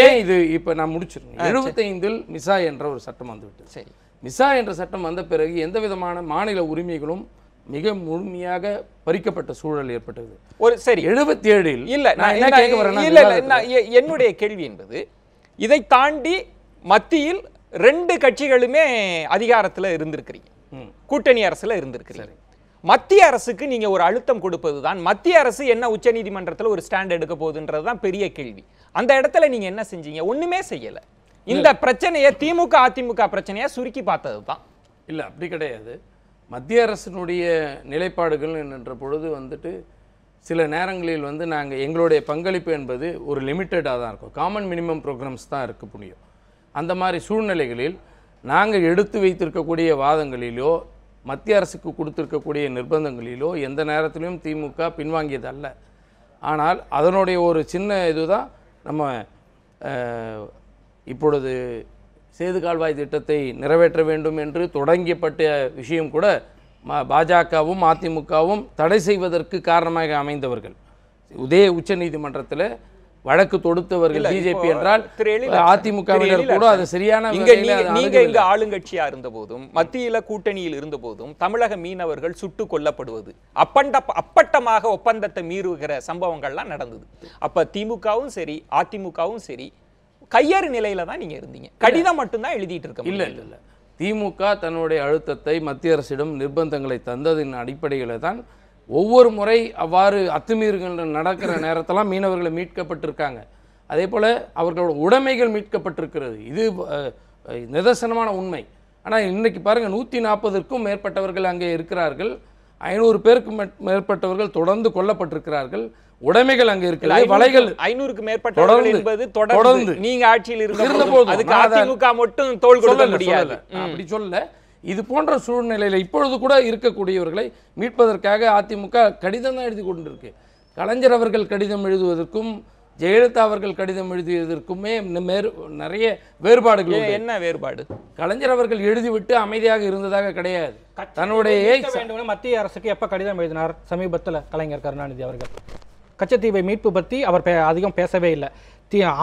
ஏன் இது இப்ப நான் முடிச்சிருக்கேன். 75 மிசா என்ற ஒரு சட்டம் வந்துவிட்டது. சரி, மிசா என்ற சட்டம் வந்த பிறகு எந்த விதமான மாநில உரிமைகளும் மிக முழுமையாக பறிக்கப்பட்ட சூழல் ஏற்பட்டது. ஒரு சரி 77 என்னுடைய கேள்வி என்பது, இதை தாண்டி மத்தியில் 2 கட்சிகளுமே அதிகாரத்தில் இருந்திருக்கிறீங்க, கூட்டணி அரசுல இருந்திருக்கிறீங்க. மத்திய அரசுக்கு நீங்க ஒரு அழுத்தம் கொடுப்பதுதான். மத்திய அரசு என்ன உச்சநீதிமன்றத்தில் ஒரு ஸ்டாண்ட் எடுக்க போகுதுன்றதுதான் பெரிய கேள்வி. அந்த இடத்துல நீங்க என்ன செஞ்சீங்க? ஒண்ணுமே செய்யல. இந்த பிரச்சனையை திமுக அதிமுக பிரச்சனையா சுருக்கி பார்த்தது தான். இல்ல அப்படி கிடையாது. மத்திய அரசினுடைய நிலைப்பாடுகள் என்ற பொழுது வந்துட்டு சில நேரங்களில் வந்து நாங்கள் எங்களுடைய பங்களிப்பு என்பது ஒரு லிமிட்டடாக தான் இருக்கும். காமன் மினிமம் ப்ரோக்ராம்ஸ் தான் இருக்க முடியும். அந்த மாதிரி சூழ்நிலைகளில் நாங்கள் எடுத்து வைத்திருக்கக்கூடிய வாதங்களிலோ மத்திய அரசுக்கு கொடுத்திருக்கக்கூடிய நிர்பந்தங்களிலோ எந்த நேரத்திலும் திமுக பின்வாங்கியது அல்ல. ஆனால் அதனுடைய ஒரு சின்ன இதுதான் நம்ம இப்பொழுது சேது கால்வாய் திட்டத்தை நிறைவேற்ற வேண்டும் என்று தொடங்கப்பட்ட விஷயம் கூட பாஜகவும் அதிமுகவும் தடை செய்வதற்கு காரணமாக அமைந்தவர்கள். இதே உச்ச நீதிமன்றத்தில் வழக்கு தொடுத்தவர்கள் பிஜேபி என்றால் அதிமுகவினர் கூட அது சரியான நீங்க இங்க ஆளுங்கட்சியா இருந்த போதும் மத்தியில கூட்டணியில் இருந்த போதும் தமிழக மீனவர்கள் சுட்டுக் கொல்லப்படுவது அப்பட்டமாக ஒப்பந்தத்தை மீறுகிற சம்பவங்கள்லாம் நடந்தது. அப்ப திமுகவும் சரி அதிமுகவும் சரி கையறு நிலையில தான் நீங்க இருந்தீங்க. கடிதம் மட்டும்தான் எழுதிட்டு இருக்க. இல்ல திமுக தன்னுடைய அழுத்தத்தை மத்திய அரசிடம் நிர்பந்தங்களை தந்ததின் அடிப்படையில் தான் ஒவ்வொரு முறை அவ்வாறு அத்துமீறுகள் நடக்கிற நேரத்தெல்லாம் மீனவர்களை மீட்கப்பட்டிருக்காங்க. அதே போல் அவர்களோட உடைமைகள் மீட்கப்பட்டிருக்கிறது. இது நிதர்சனமான உண்மை. ஆனால் இன்னைக்கு பாருங்கள் 140க்கும் மேற்பட்டவர்கள் அங்கே இருக்கிறார்கள். 500 பேருக்கு மேற்பட்டவர்கள் தொடர்ந்து கொல்லப்பட்டிருக்கிறார்கள். உடைமைகள் அங்கே இருக்கிறது. வலைகள் 500க்கு மேற்பட்டவர்கள் என்பது தொடர்ந்து நீங்க ஆட்சியில் இருந்தபோது அதுக்கு அதிமுக மட்டும் தோள் கொடுக்க முடியாது. அப்படி சொல்ல இது போன்ற சூழ்நிலையில் இப்பொழுது கூட இருக்கக்கூடியவர்களை மீட்பதற்காக அதிமுக கடிதம் தான் எழுதி கொண்டிருக்கு. கலைஞர் அவர்கள் கடிதம் எழுதுவதற்கும் ஜெயலலிதா அவர்கள் கடிதம் எழுதியதற்குமே நிறைய வேறுபாடுகள். என்ன வேறுபாடு? கலைஞர் அவர்கள் எழுதிவிட்டு அமைதியாக இருந்ததாக கிடையாது. தன்னுடைய மத்திய அரசுக்கு எப்ப கடிதம் எழுதினார்? சமீபத்தில் கலைஞர் கருணாநிதி அவர்கள் கச்சத்தீவை மீட்பு பற்றி அவர் அதிகம் பேசவே இல்லை.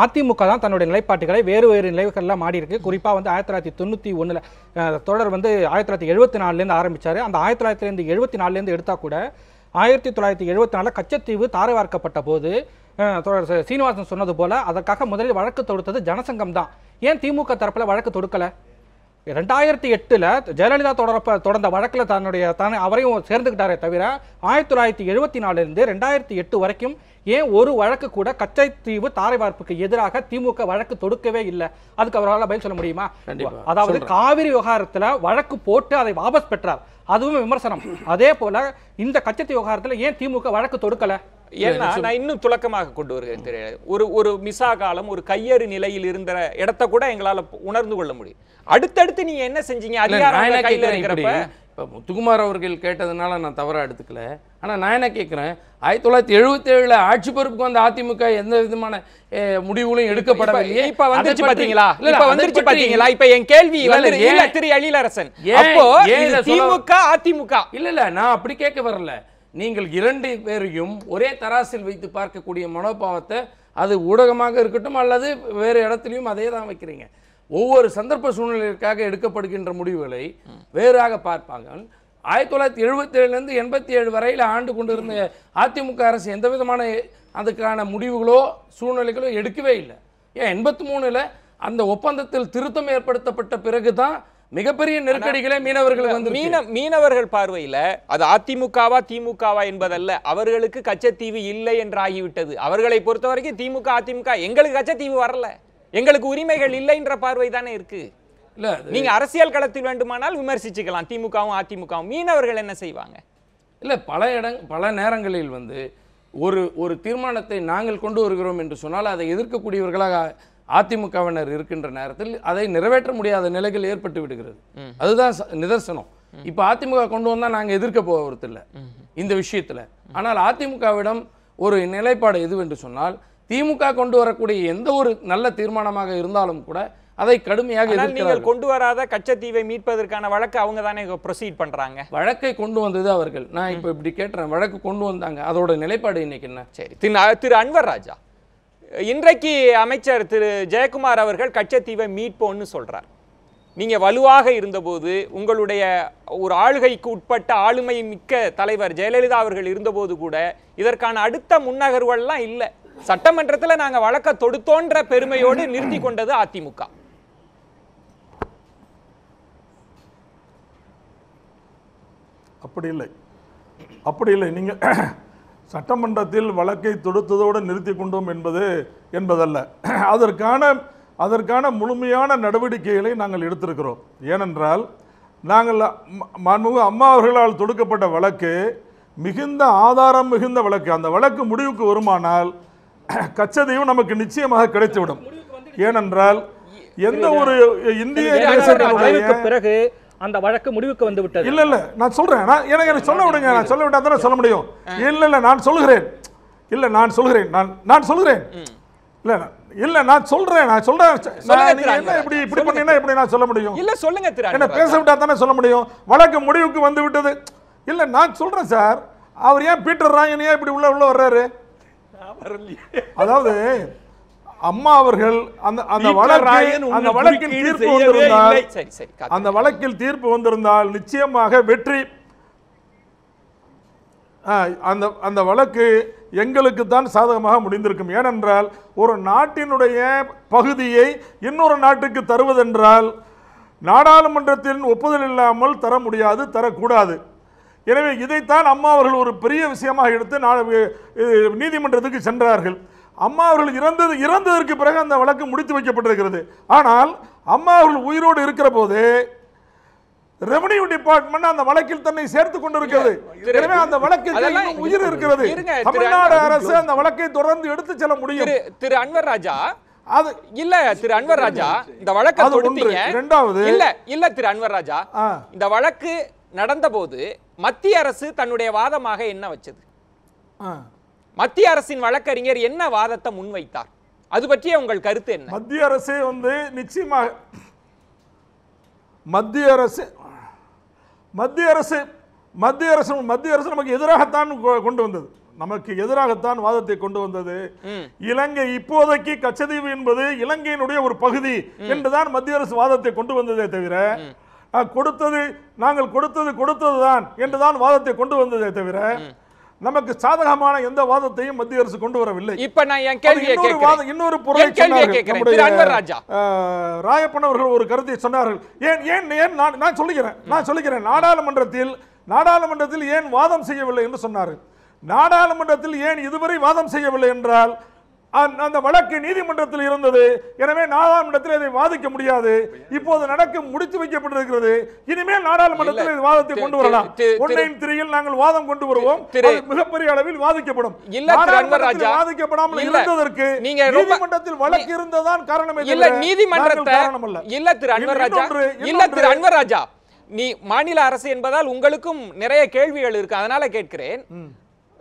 அதிமுக தான் தன்னுடைய நிலைப்பாட்டுகளை வேறு நிலைகள்லாம் மாறி இருக்கு. குறிப்பாக வந்து 1991 தொடர் வந்து 1974 ஆரம்பிச்சாரு. அந்த 1974 எடுத்தா கூட 1974 கச்சத்தீவு தாரை வார்க்கப்பட்ட போது சீனிவாசன் சொன்னது போல அதற்காக முதலில் வழக்கு தொடுத்தது ஜனசங்கம் தான். ஏன் திமுக தரப்புல வழக்கு தொடுக்கல? 2008 ஜெயலலிதா தொடர்ந்த வழக்கில் அவரையும் சேர்ந்துக்கிட்டாரே தவிர 1974 2008 வரைக்கும் ஏன் ஒரு வழக்கு கூட கச்சத்தீவு தாரை வார்ப்புக்கு எதிராக திமுக வழக்கு தொடுக்கவே இல்லை? அதுக்கு அவரால் பதில் சொல்ல முடியுமா? அதாவது காவிரி விவகாரத்தில் வழக்கு போட்டு அதை வாபஸ் பெற்றார், அதுவும் விமர்சனம். அதே போல இந்த கச்சத்தீவு விவகாரத்தில் ஏன் திமுக வழக்கு தொடுக்கல? ஏன்னா நான் இன்னும் துலக்கமாக கொண்டு வருகிறேன் தெரியாது. ஒரு மிசா காலம் ஒரு கையறு நிலையில் இருந்த இடத்த கூட எங்களால் உணர்ந்து கொள்ள முடியும். அடுத்தடுத்து நீங்க என்ன செஞ்சீங்க? அதிகாரம் கையில் இருக்கிறப்ப இப்போ முத்துக்குமார் அவர்கள் கேட்டதுனால நான் தவறாக எடுத்துக்கல. ஆனால் நான் என்ன கேட்குறேன், 1977 ஆட்சி பொறுப்புக்கு வந்த அதிமுக எந்த விதமான முடிவுகளும் எடுக்கப்படவில்லை. இப்ப வந்துருச்சு பாத்தீங்களா? இப்ப வந்துருச்சு பாத்தீங்களா? இப்ப என் கேள்வி திரு எழிலரசன், அப்போ திமுக அதிமுக இல்ல நான் அப்படி கேட்க வரல. நீங்கள் 2 பேரையும் ஒரே தராசில் வைத்து பார்க்கக்கூடிய மனோபாவத்தை அது ஊடகமாக இருக்கட்டும் அல்லது வேறு இடத்துலையும் அதே தான் வைக்கிறீங்க. ஒவ்வொரு சந்தர்ப்ப சூழ்நிலைக்காக எடுக்கப்படுகின்ற முடிவுகளை வேறாக பார்ப்பாங்க. 1977 87 வரையில் ஆண்டு கொண்டிருந்த அதிமுக அரசு எந்த விதமான அதுக்கான முடிவுகளோ சூழ்நிலைகளோ எடுக்கவே இல்லை. ஏன் 83 அந்த ஒப்பந்தத்தில் திருத்தம் ஏற்படுத்தப்பட்ட பிறகுதான் மிகப்பெரிய நெருக்கடிகளே மீனவர்கள் வந்து மீனவர்கள் பார்வையில அது அதிமுகவா திமுகவா என்பதல்ல, அவர்களுக்கு கச்சத்தீவு இல்லை என்று ஆகிவிட்டது. அவர்களை பொறுத்த வரைக்கும் திமுக அதிமுக எங்களுக்கு கச்சத்தீவு வரல, எங்களுக்கு உரிமைகள் இல்லை என்ற பார்வை தானே இருக்கு. இல்ல நீங்க அரசியல் களத்தில் வேண்டுமானால் விமர்சிச்சுக்கலாம் திமுகவும் அதிமுகவும். மீனவர்கள் என்ன செய்வாங்க? இல்ல பல நேரங்களில் வந்து ஒரு தீர்மானத்தை நாங்கள் கொண்டு வருகிறோம் என்று சொன்னால் அதை எதிர்க்கக்கூடியவர்களாக அதிமுகவினர் இருக்கின்ற நேரத்தில் அதை நிறைவேற்ற முடியாத நிலைகள் ஏற்பட்டு விடுகிறது. அதுதான் நிதர்சனம். இப்ப அதிமுக கொண்டு வந்தா நாங்க எதிர்க்க போவதில்லை இந்த விஷயத்துல. ஆனால் அதிமுகவிடம் ஒரு நிலைப்பாடு எதுவென்று சொன்னால் திமுக கொண்டு வரக்கூடிய எந்த ஒரு நல்ல தீர்மானமாக இருந்தாலும் கூட அதை கடுமையாக நீங்கள் கொண்டு வராத கச்சத்தீவை மீட்பதற்கான வழக்கு அவங்க தானே ப்ரொசீட் பண்றாங்க. வழக்கை கொண்டு வந்தது அவர்கள். நான் இப்ப இப்படி கேட்கிறேன், வழக்கு கொண்டு வந்தாங்க, அதோட நிலைப்பாடு இன்னைக்கு என்ன? சரி, திரு அன்வர் ராஜா, இன்றைக்கு அமைச்சர் திரு ஜெயக்குமார் அவர்கள் கச்சத்தீவை மீட்போன்னு சொல்றார். நீங்க வலுவாக இருந்தபோது உங்களுடைய ஒரு ஆளுகைக்கு உட்பட்ட ஆளுமை மிக்க தலைவர் ஜெயலலிதா அவர்கள் இருந்தபோது கூட இதற்கான அடுத்த முன்னகர்வுகள்லாம் இல்லை. சட்டமன்றத்தில் நாங்க வழக்க தொடுத்தோன்ற பெருமையோடு நிறுத்தி கொண்டது அதிமுக. அப்படி இல்லை. அப்படி இல்லை. நீங்கள் சட்டமன்றத்தில் வழக்கை தொடுத்ததோடு நிறுத்தி கொண்டோம் என்பதல்ல. அதற்கான முழுமையான நடவடிக்கைகளை நாங்கள் எடுத்திருக்கிறோம். ஏனென்றால் நாங்கள் மாண்புமிகு அம்மா அவர்களால் தொடுக்கப்பட்ட வழக்கு மிகுந்த ஆதாரம் மிகுந்த வழக்கு. அந்த வழக்கு முடிவுக்கு வருமானால் கச்சதீவு நமக்கு நிச்சயமாக கிடைத்துவிடும். ஏனென்றால் எந்த ஒரு இந்திய பிறகு அந்த வழக்கு முடிவுக்கு வந்து விட்டது. இல்ல நான் சொல்றேன். எனக்கு சொல்ல விடுங்க. நான் சொல்ல விட்டா தானே சொல்ல முடியும். இல்ல நான் சொல்லுகிறேன். நான் சொல்றேன். இப்படி பண்ணீங்கன்னா எப்படி நான் சொல்ல முடியும்? இல்ல சொல்லுங்க திரு. என்ன பேச விட்டா தானே சொல்ல முடியும். வழக்கு முடிவுக்கு வந்து விட்டது. இல்ல நான் சொல்றேன் சார். அவர் ஏன் பீட்டர் ராயன் ஏன் இப்படி உள்ள வர்றாரு? அதாவது அம்மா அவர்கள் அந்த வழக்கில் தீர்ப்பு வந்திருந்தால் அந்த வழக்கில் தீர்ப்பு வந்திருந்தால் நிச்சயமாக வெற்றி. அந்த வழக்கு எங்களுக்கு தான் சாதகமாக முடிந்திருக்கும். ஏனென்றால் ஒரு நாட்டினுடைய பகுதியை இன்னொரு நாட்டுக்கு தருவதென்றால் நாடாளுமன்றத்தின் ஒப்புதல் இல்லாமல் தர முடியாது, தரக்கூடாது. எனவே இதைத்தான் அம்மா அவர்கள் ஒரு பெரிய விஷயமாக எடுத்து நீதிமன்றத்துக்கு சென்றார்கள். அம்மா அவர்கள் இறந்ததற்கு பிறகு அந்த வழக்கு முடித்து வைக்கப்பட்டிருக்கிறது. ஆனால் அம்மா அவர்கள் உயிரோடு இருக்கிற போது ரெவென்யூ டிபார்ட்மெண்ட் அந்த வழக்கில் தன்னை சேர்த்துக் கொண்டிருக்கிறது. எனவே அந்த வழக்கில் உயிர் இருக்கிறது. தமிழ்நாடு அரசு அந்த வழக்கை தொடர்ந்து எடுத்து செல்ல முடியும். திரு அன்வர் ராஜா, அது இல்ல திரு அன்வர் ராஜா, இந்த வழக்கை தொடுத்தீங்க. இரண்டாவது இல்ல திரு அன்வர் ராஜா, இந்த வழக்கு நடந்தபோது மத்திய அரசு தன்னுடைய வாதமாக என்ன வச்சது? மத்திய அரசின் வழக்கறிஞர் என்ன வாதத்தை முன்வைத்தார்? அது பற்றிய உங்கள் கருத்து என்ன? மத்திய அரசு நிச்சயமாக மத்திய அரசு நமக்கு எதிராகத்தான் கொண்டு வந்தது. நமக்கு எதிராகத்தான் வாதத்தை கொண்டு வந்தது. இலங்கை இப்போதைக்கு கச்சதீவு என்பது இலங்கையினுடைய ஒரு பகுதி என்றுதான் மத்திய அரசு வாதத்தை கொண்டு வந்ததே தவிர நாங்கள் கொடுத்ததுதான் என்றுதான் வாதத்தை கொண்டு வந்ததே தவிர நமக்கு சாதகமான எந்த வாதத்தையும் மத்திய அரசு கொண்டு வரவில்லை. இப்ப நான் என் கேள்வியை கேட்கிறேன். இன்னொரு பொருளை ராயப்பன் அவர்கள் ஒரு கருத்தை சொன்னார்கள். ஏன் நான் சொல்லுகிறேன் நாடாளுமன்றத்தில் ஏன் வாதம் செய்யவில்லை என்று சொன்னார்கள். நாடாளுமன்றத்தில் ஏன் இதுவரை வாதம் செய்யவில்லை என்றால் அந்த வழக்கு நீதிமன்றத்தில் இருந்தது. எனவே நாடாளுமன்றத்தில் இதை வாதிக்க முடியாது. இப்போது நடக்க முடித்து வைக்கப்பட்டிருக்கிறது. இனிமேல் நாடாளுமன்றத்தில் வாதத்தை கொண்டு வரலாம். 193 நாங்கள் வாதம் கொண்டு வருவோம். மிகப்பெரிய அளவில் வாதிக்கப்படும். வாதிக்கப்படாமல் இருந்ததற்கு நீதிமன்றத்தில் வழக்கு இருந்ததான் காரணமே இல்ல. நீதிமன்றத்தை இல்ல திரு அன்வர் ராஜா, நீ மாநில அரசு என்பதால் உங்களுக்கும் நிறைய கேள்விகள் இருக்கு, அதனால கேட்கிறேன்.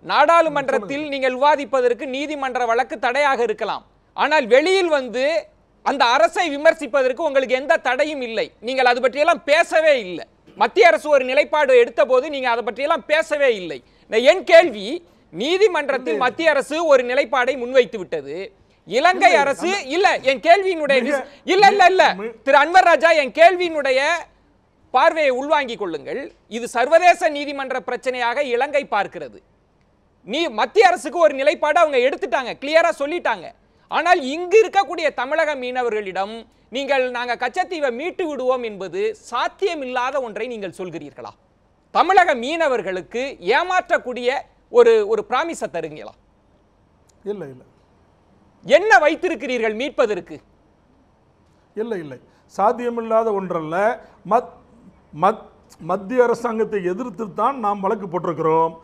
நாடாளுமன்றத்தில் நீங்கள் விவாதிப்பதற்கு நீதிமன்ற வழக்கு தடையாக இருக்கலாம். ஆனால் வெளியில் அந்த அரசை விமர்சிப்பதற்கு உங்களுக்கு எந்த தடையும் இல்லை. நீங்கள் அது பற்றியெல்லாம் பேசவே இல்லை. மத்திய அரசு ஒரு நிலைப்பாடு எடுத்த போது நீங்க அதை பற்றியெல்லாம் பேசவே இல்லை. என் கேள்வி, நீதிமன்றத்தில் மத்திய அரசு ஒரு நிலைப்பாடை முன்வைத்து விட்டது. இலங்கை அரசு என் கேள்வியினுடைய இல்ல திரு அன்வர் ராஜா, என் கேள்வியினுடைய பார்வையை உள்வாங்கிக் கொள்ளுங்கள். இது சர்வதேச நீதிமன்ற பிரச்சனையாக இலங்கை பார்க்கிறது. மத்திய அரசுக்கு ஒரு நிலைப்பாடு அவங்க எடுத்துட்டாங்க, கிளியரா சொல்லிட்டாங்க. ஆனால் இங்கு இருக்கக்கூடிய தமிழக மீனவர்களிடம் நாங்க கச்சத்தீவை மீட்டு விடுவோம் என்பது சாத்தியமில்லாத ஒன்றை நீங்கள் சொல்கிறீர்களா? தமிழக மீனவர்களுக்கு ஏமாற்றக்கூடிய ஒரு பிராமிஸை தருங்களா? இல்ல என்ன வைத்திருக்கிறீர்கள் மீட்பதற்கு? இல்லை சாத்தியமில்லாத ஒன்றல்ல. மத்திய அரசாங்கத்தை எதிர்த்து தான் நாம் வழக்கு போட்டிருக்கிறோம்.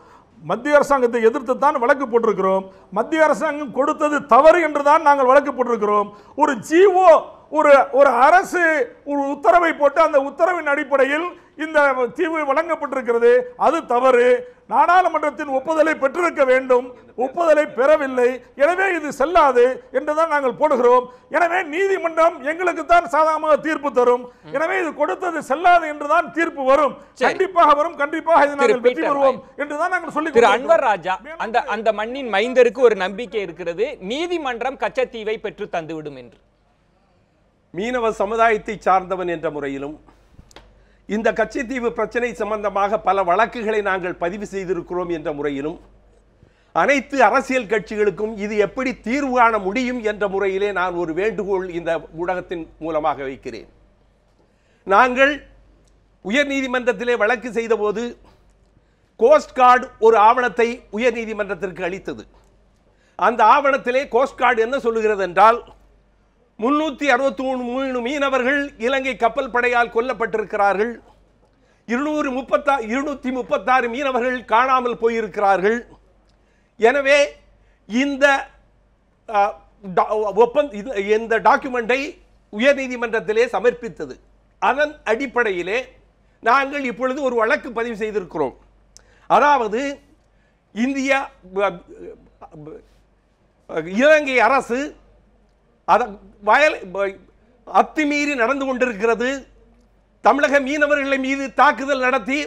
மத்திய அரசாங்கம் கொடுத்தது தவறு என்றுதான் நாங்கள் வழக்கு போட்டிருக்கிறோம். ஒரு ஜிஓ ஒரு அரசு ஒரு உத்தரவை போட்டு அந்த உத்தரவின் அடிப்படையில் இந்த தீவு வழங்கப்பட்டிருக்கிறது, அது தவறு. நாடாளுமன்றத்தின் ஒப்புதலை பெற்றிருக்க வேண்டும், ஒப்புதலை பெறவில்லை. எனவே இது செல்லாது என்றுதான் நாங்கள் போடுகிறோம். எனவே நீதிமன்றம் எங்களுக்கு தான் சாதகமாக தீர்ப்பு தரும். எனவே இது கொடுத்தது செல்லாது என்றுதான் தீர்ப்பு வரும். கண்டிப்பாக வரும், கண்டிப்பாக இதை நாங்கள் வெற்றி பெறுவோம் என்றுதான் நாங்கள் சொல்லி. திரு அன்வர் ராஜா, அந்த மண்ணின் மைந்தருக்கு ஒரு நம்பிக்கை இருக்கிறது, நீதிமன்றம் கச்சத்தீவை பெற்று தந்துவிடும் என்று. மீனவ சமுதாயத்தை சார்ந்தவன் என்ற முறையிலும் இந்த கச்சத்தீவு பிரச்சனை சம்பந்தமாக பல வழக்குகளை நாங்கள் பதிவு செய்திருக்கிறோம் என்ற முறையிலும் அனைத்து அரசியல் கட்சிகளுக்கும் இது எப்படி தீர்வு காண முடியும் என்ற முறையிலே நான் ஒரு வேண்டுகோள் இந்த ஊடகத்தின் மூலமாக வைக்கிறேன். நாங்கள் உயர் நீதிமன்றத்திலே வழக்கு செய்த போது கோஸ்ட் கார்டு ஒரு ஆவணத்தை உயர்நீதிமன்றத்திற்கு அளித்தது. அந்த ஆவணத்திலே கோஸ்ட் கார்டு என்ன சொல்லுகிறது என்றால் 363 மீனவர்கள் இலங்கை கப்பல் படையால் கொல்லப்பட்டிருக்கிறார்கள், 236 மீனவர்கள் காணாமல் போயிருக்கிறார்கள். எனவே இந்த டாக்குமெண்டை உயர்நீதிமன்றத்திலே சமர்ப்பித்தது. அதன் அடிப்படையிலே நாங்கள் இப்பொழுது ஒரு வழக்கு பதிவு செய்திருக்கிறோம். அதாவது இந்தியா இலங்கை அரசு அத்துமீறி நடந்து கொண்டிருக்கிறது. தமிழக மீனவர்களை மீது தாக்குதல் நடத்தி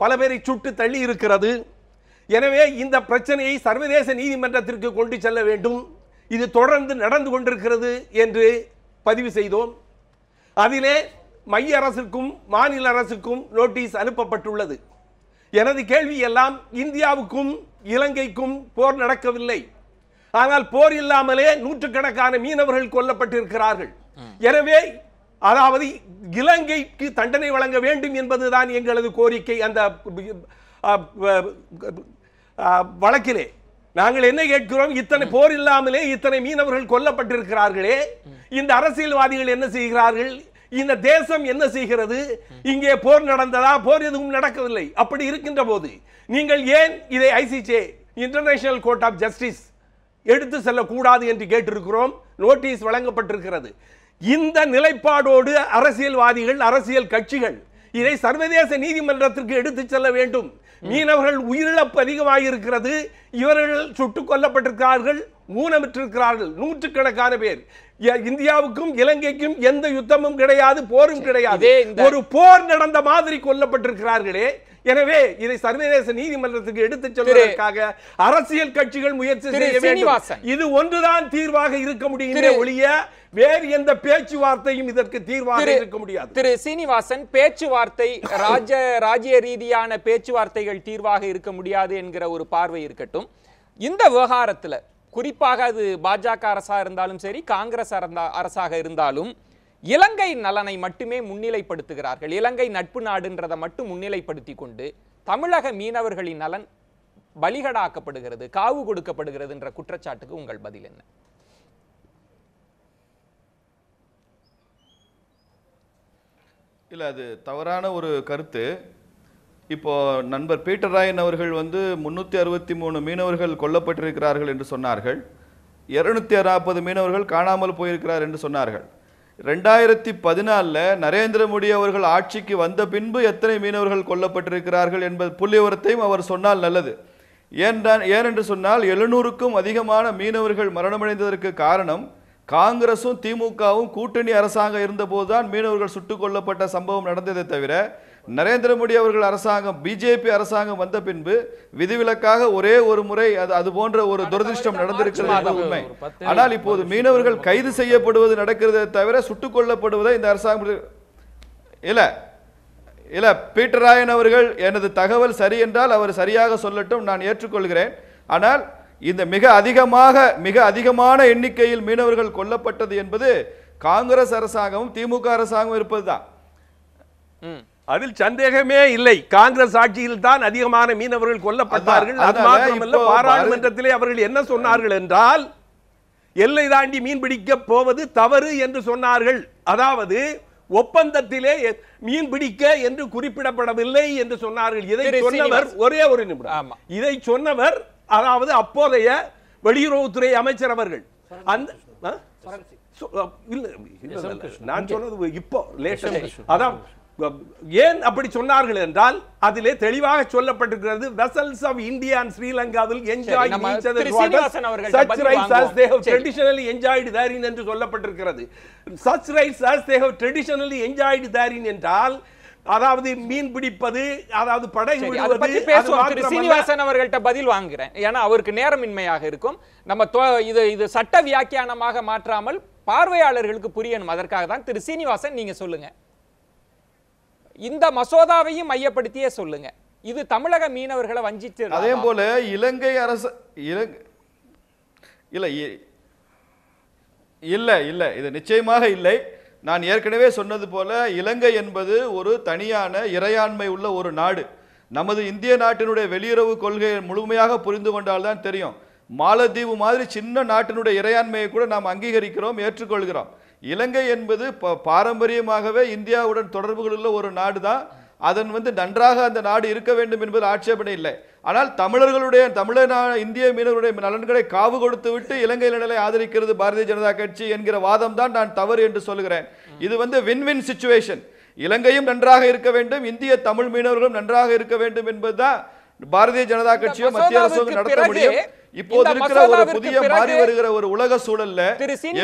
பல பேரை சுட்டு தள்ளி இருக்கிறது. எனவே இந்த பிரச்சனையை சர்வதேச நீதிமன்றத்திற்கு கொண்டு செல்ல வேண்டும், இது தொடர்ந்து நடந்து கொண்டிருக்கிறது என்று பதிவு செய்தோம். அதிலே மைய அரசுக்கும் மாநில அரசுக்கும் நோட்டீஸ் அனுப்பப்பட்டுள்ளது. எனது கேள்வி எல்லாம், இந்தியாவுக்கும் இலங்கைக்கும் போர் நடக்கவில்லை, ஆனால் போர் இல்லாமலே நூற்றுக்கணக்கான மீனவர்கள் கொல்லப்பட்டிருக்கிறார்கள். எனவே அதாவது இலங்கைக்கு தண்டனை வழங்க வேண்டும் என்பதுதான் எங்களது கோரிக்கை. அந்த வழக்கிலே நாங்கள் என்ன கேட்கிறோம், இத்தனை போர் இல்லாமலே இத்தனை மீனவர்கள் கொல்லப்பட்டிருக்கிறார்களே, இந்த அரசியல்வாதிகள் என்ன செய்கிறார்கள், இந்த தேசம் என்ன செய்கிறது, இங்கே போர் நடந்ததா? போர் எதுவும் நடக்கவில்லை. அப்படி இருக்கின்ற போது நீங்கள் ஏன் இதை ICJ international court of justice எடுத்து செல்லக்கூடாது என்று கேட்டிருக்கிறோம். நோட்டீஸ் வழங்கப்பட்டிருக்கிறது. இந்த நிலைப்பாடோடு அரசியல்வாதிகள், அரசியல் கட்சிகள் இதை சர்வதேச நீதிமன்றத்திற்கு எடுத்து செல்ல வேண்டும். மீனவர்கள் உயிரிழப்பு அதிகமாக இருக்கிறது, இவர்கள் சுட்டுக் கொல்லப்பட்டிருக்கிறார்கள், ஊனமிட்டிருக்கிறார்கள், நூற்றுக்கணக்கான பேர். இந்தியாவுக்கும் இலங்கைக்கும் எந்த யுத்தமும் கிடையாது, போரும் கிடையாது, ஒரு போர் நடந்த மாதிரி கொல்லப்பட்டிருக்கிறார்களே. எனவே இதை சர்வதேச நீதிமன்றத்துக்கு எடுத்துச் செல்வதற்காக அரசியல் கட்சிகள் முயற்சி செய்ய வேண்டும். இது ஒன்றுதான் தீர்வாக இருக்க முடியும் ஒழிய வேறு எந்த பேச்சுவார்த்தையும் இதற்கு தீர்வாக இருக்க முடியாது. திரு சீனிவாசன், பேச்சுவார்த்தை ராஜ்ய ரீதியான பேச்சுவார்த்தைகள் தீர்வாக இருக்க முடியாது என்கிற ஒரு பார்வை இருக்கட்டும். இந்த விவகாரத்தில் குறிப்பாக அது பாஜக அரசாக இருந்தாலும் சரி, காங்கிரஸ் அரசாக இருந்தாலும் இலங்கை நலனை மட்டுமே முன்னிலைப்படுத்துகிறார்கள். இலங்கை நட்பு நாடுன்றதை மட்டும் முன்னிலைப்படுத்தி கொண்டு தமிழக மீனவர்களின் நலன் பலிகடாக்கப்படுகிறது, காவு கொடுக்கப்படுகிறது என்ற குற்றச்சாட்டுக்கு உங்கள் பதில் என்ன? இல்லை, அது தவறான ஒரு கருத்து. இப்போ நண்பர் பீட்டர் ராயன் அவர்கள் 363 மீனவர்கள் கொல்லப்பட்டிருக்கிறார்கள் என்று சொன்னார்கள், 240 மீனவர்கள் காணாமல் போயிருக்கிறார் என்று சொன்னார்கள். 2014 நரேந்திர மோடி அவர்கள் ஆட்சிக்கு வந்த பின்பு எத்தனை மீனவர்கள் கொல்லப்பட்டிருக்கிறார்கள் என்பது புள்ளிவிவரத்தையும் அவர் சொன்னால் நல்லது. ஏனென்று சொன்னால் 700க்கும் அதிகமான மீனவர்கள் மரணமடைந்ததற்கு காரணம் காங்கிரசும் திமுகவும் கூட்டணி அரசாங்கம் இருந்தபோதுதான் மீனவர்கள் சுட்டுக் கொல்லப்பட்ட சம்பவம் நடந்ததை தவிர நரேந்திர மோடி அவர்கள் அரசாங்கம், பிஜேபி அரசாங்கம் வந்த பின்பு விதிவிலக்காக ஒரே ஒரு முறை அது போன்ற ஒரு துரதிருஷ்டம் நடந்திருக்கிறது உண்மை. ஆனால் இப்போது மீனவர்கள் கைது செய்யப்படுவது நடக்கிறதை தவிர சுட்டுக் கொல்லப்படுவதை இந்த அரசாங்கம் இல்ல. பீட்டர் ராயன் அவர்கள் எனது தகவல் சரி என்றால் அவர் சரியாக சொல்லட்டும், நான் ஏற்றுக்கொள்கிறேன். ஆனால் இந்த மிக அதிகமான எண்ணிக்கையில் மீனவர்கள் கொல்லப்பட்டது என்பது காங்கிரஸ் அரசாங்கமும் திமுக அரசாங்கம் இருப்பதுதான். அதில் சந்தேகமே இல்லை. காங்கிரஸ் ஆட்சியில் தான் அதிகமான மீனவர்கள் கொல்லப்பட்டார்கள். அது மாத்திரமல்ல, பாராளுமன்றத்திலே அவர்கள் என்ன சொன்னார்கள் என்றால், எல்லை தாண்டி மீன் பிடிக்க போவது தவறு என்று சொன்னார்கள். அதாவது ஒப்பந்தத்திலே மீன் பிடிக்க என்று குறிப்பிடப்படவில்லை என்று சொன்னார்கள். இதை சொன்னவர் ஒரே ஒரு நிமிடம், இதை சொன்னவர் அதாவது அப்போதைய வெளியுறவுத்துறை அமைச்சர் அவர்கள். அந்த நான் சொன்னது இப்போ அதான் ஏன் அப்படி சொன்னார்கள் என்றால் அதிலே தெளிவாக சொல்லப்பட்டிருக்கிறது, vessels of India and Sri Lanka will enjoy each other's waters, such rights as they have traditionally enjoyed therein என்று சொல்லப்பட்டிருக்கிறது. Such rights as they have traditionally enjoyed therein என்றால் அதாவது மீன் பிடிப்பது, அதாவது படகு விடுவது. சீனிவாசன் அவர்கள்ட்ட பதில் வாங்குறேன், ஏன்னா அவருக்கு நேரமின்மையாக இருக்கும். நம்ம இது சட்ட வியாக்கியானமாக மாற்றாமல் பார்வையாளர்களுக்கு புரியணும், அதற்காக தான். திரு சீனிவாசன், நீங்க சொல்லுங்க, இந்த மசோதாவையும் மையப்படுத்தியே சொல்லுங்க. இது தமிழக மீனவர்களை வஞ்சிச்சு. அதே போல இலங்கை அரசு இல்ல இது நிச்சயமாக இல்லை. நான் ஏற்கனவே சொன்னது போல இலங்கை என்பது ஒரு தனியான இறையாண்மை உள்ள ஒரு நாடு. நமது இந்திய நாட்டினுடைய வெளியுறவு கொள்கையை முழுமையாக புரிந்து கொண்டால்தான் தெரியும். மாலத்தீவு மாதிரி சின்ன நாட்டினுடைய இறையாண்மையை கூட நாம் அங்கீகரிக்கிறோம், ஏற்றுக்கொள்கிறோம். இலங்கை என்பது பாரம்பரியமாகவே இந்தியாவுடன் தொடர்புகள் உள்ள ஒரு நாடு தான். அதன் நன்றாக அந்த நாடு இருக்க வேண்டும் என்பது ஆட்சேபனை இல்லை. ஆனால் இந்திய மீனவர்களுடைய நலன்களை காவு கொடுத்து விட்டு இலங்கை நலனை ஆதரிக்கிறது பாரதிய ஜனதா கட்சி என்கிற வாதம் தான் நான் தவறு என்று சொல்கிறேன். இது வின்-வின் சிச்சுவேஷன். இலங்கையும் நன்றாக இருக்க வேண்டும், இந்திய தமிழ் மீனவர்களும் நன்றாக இருக்க வேண்டும் என்பதுதான் பாரதிய ஜனதா கட்சியோ மத்திய அரசு நடத்த முடியும். இப்போது இருக்கிற ஒரு புதிய மாறி வருகிற ஒரு உலக சூழல்ல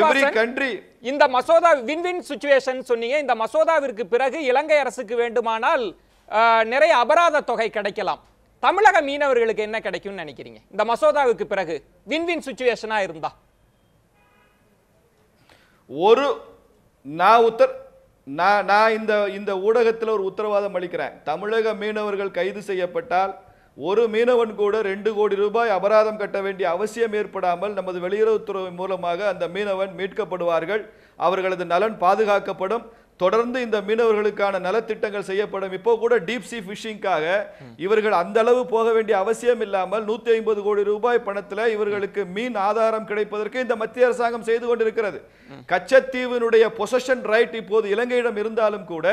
எவ்ரி கண்ட்ரி இந்த மசோதா வின்-வின் சிச்சுவேஷன் சொன்னீங்க. இந்த மசோதாவிற்கு பிறகு இலங்கை அரசுக்கு வேண்டுமானால் நிறைய அபராத தொகை கிடைக்கலாம். தமிழக மீனவர்களுக்கு என்ன கிடைக்கும்னு நினைக்கிறீங்க இந்த மசோதாவுக்கு பிறகு வின்-வின் சிச்சுவேஷனா இருந்தா? ஒரு நான் இந்த ஊடகத்தில் ஒரு உத்தரவாதம் அளிக்கிறேன். தமிழக மீனவர்கள் கைது செய்யப்பட்டால் ஒரு மீனவன் கூட 2 கோடி ரூபாய் அபராதம் கட்ட வேண்டிய அவசியம் ஏற்படாமல் நமது வெளியுறவுத்துறை மூலமாக அந்த மீனவன் மீட்கப்படுவார்கள். அவர்களது நலன் பாதுகாக்கப்படும். தொடர்ந்து இந்த மீனவர்களுக்கான நலத்திட்டங்கள் செய்யப்படும். இப்போ கூட டீப் சி ஃபிஷிங்காக இவர்கள் அந்த அளவு போக வேண்டிய அவசியம் இல்லாமல் 150 கோடி ரூபாய் பணத்தில் இவர்களுக்கு மீன் ஆதாரம் கிடைப்பதற்கு இந்த மத்திய அரசாங்கம் செய்து கொண்டிருக்கிறது. கச்சத்தீவினுடைய பொசஷன் ரைட் இப்போது இலங்கையிடம் இருந்தாலும் கூட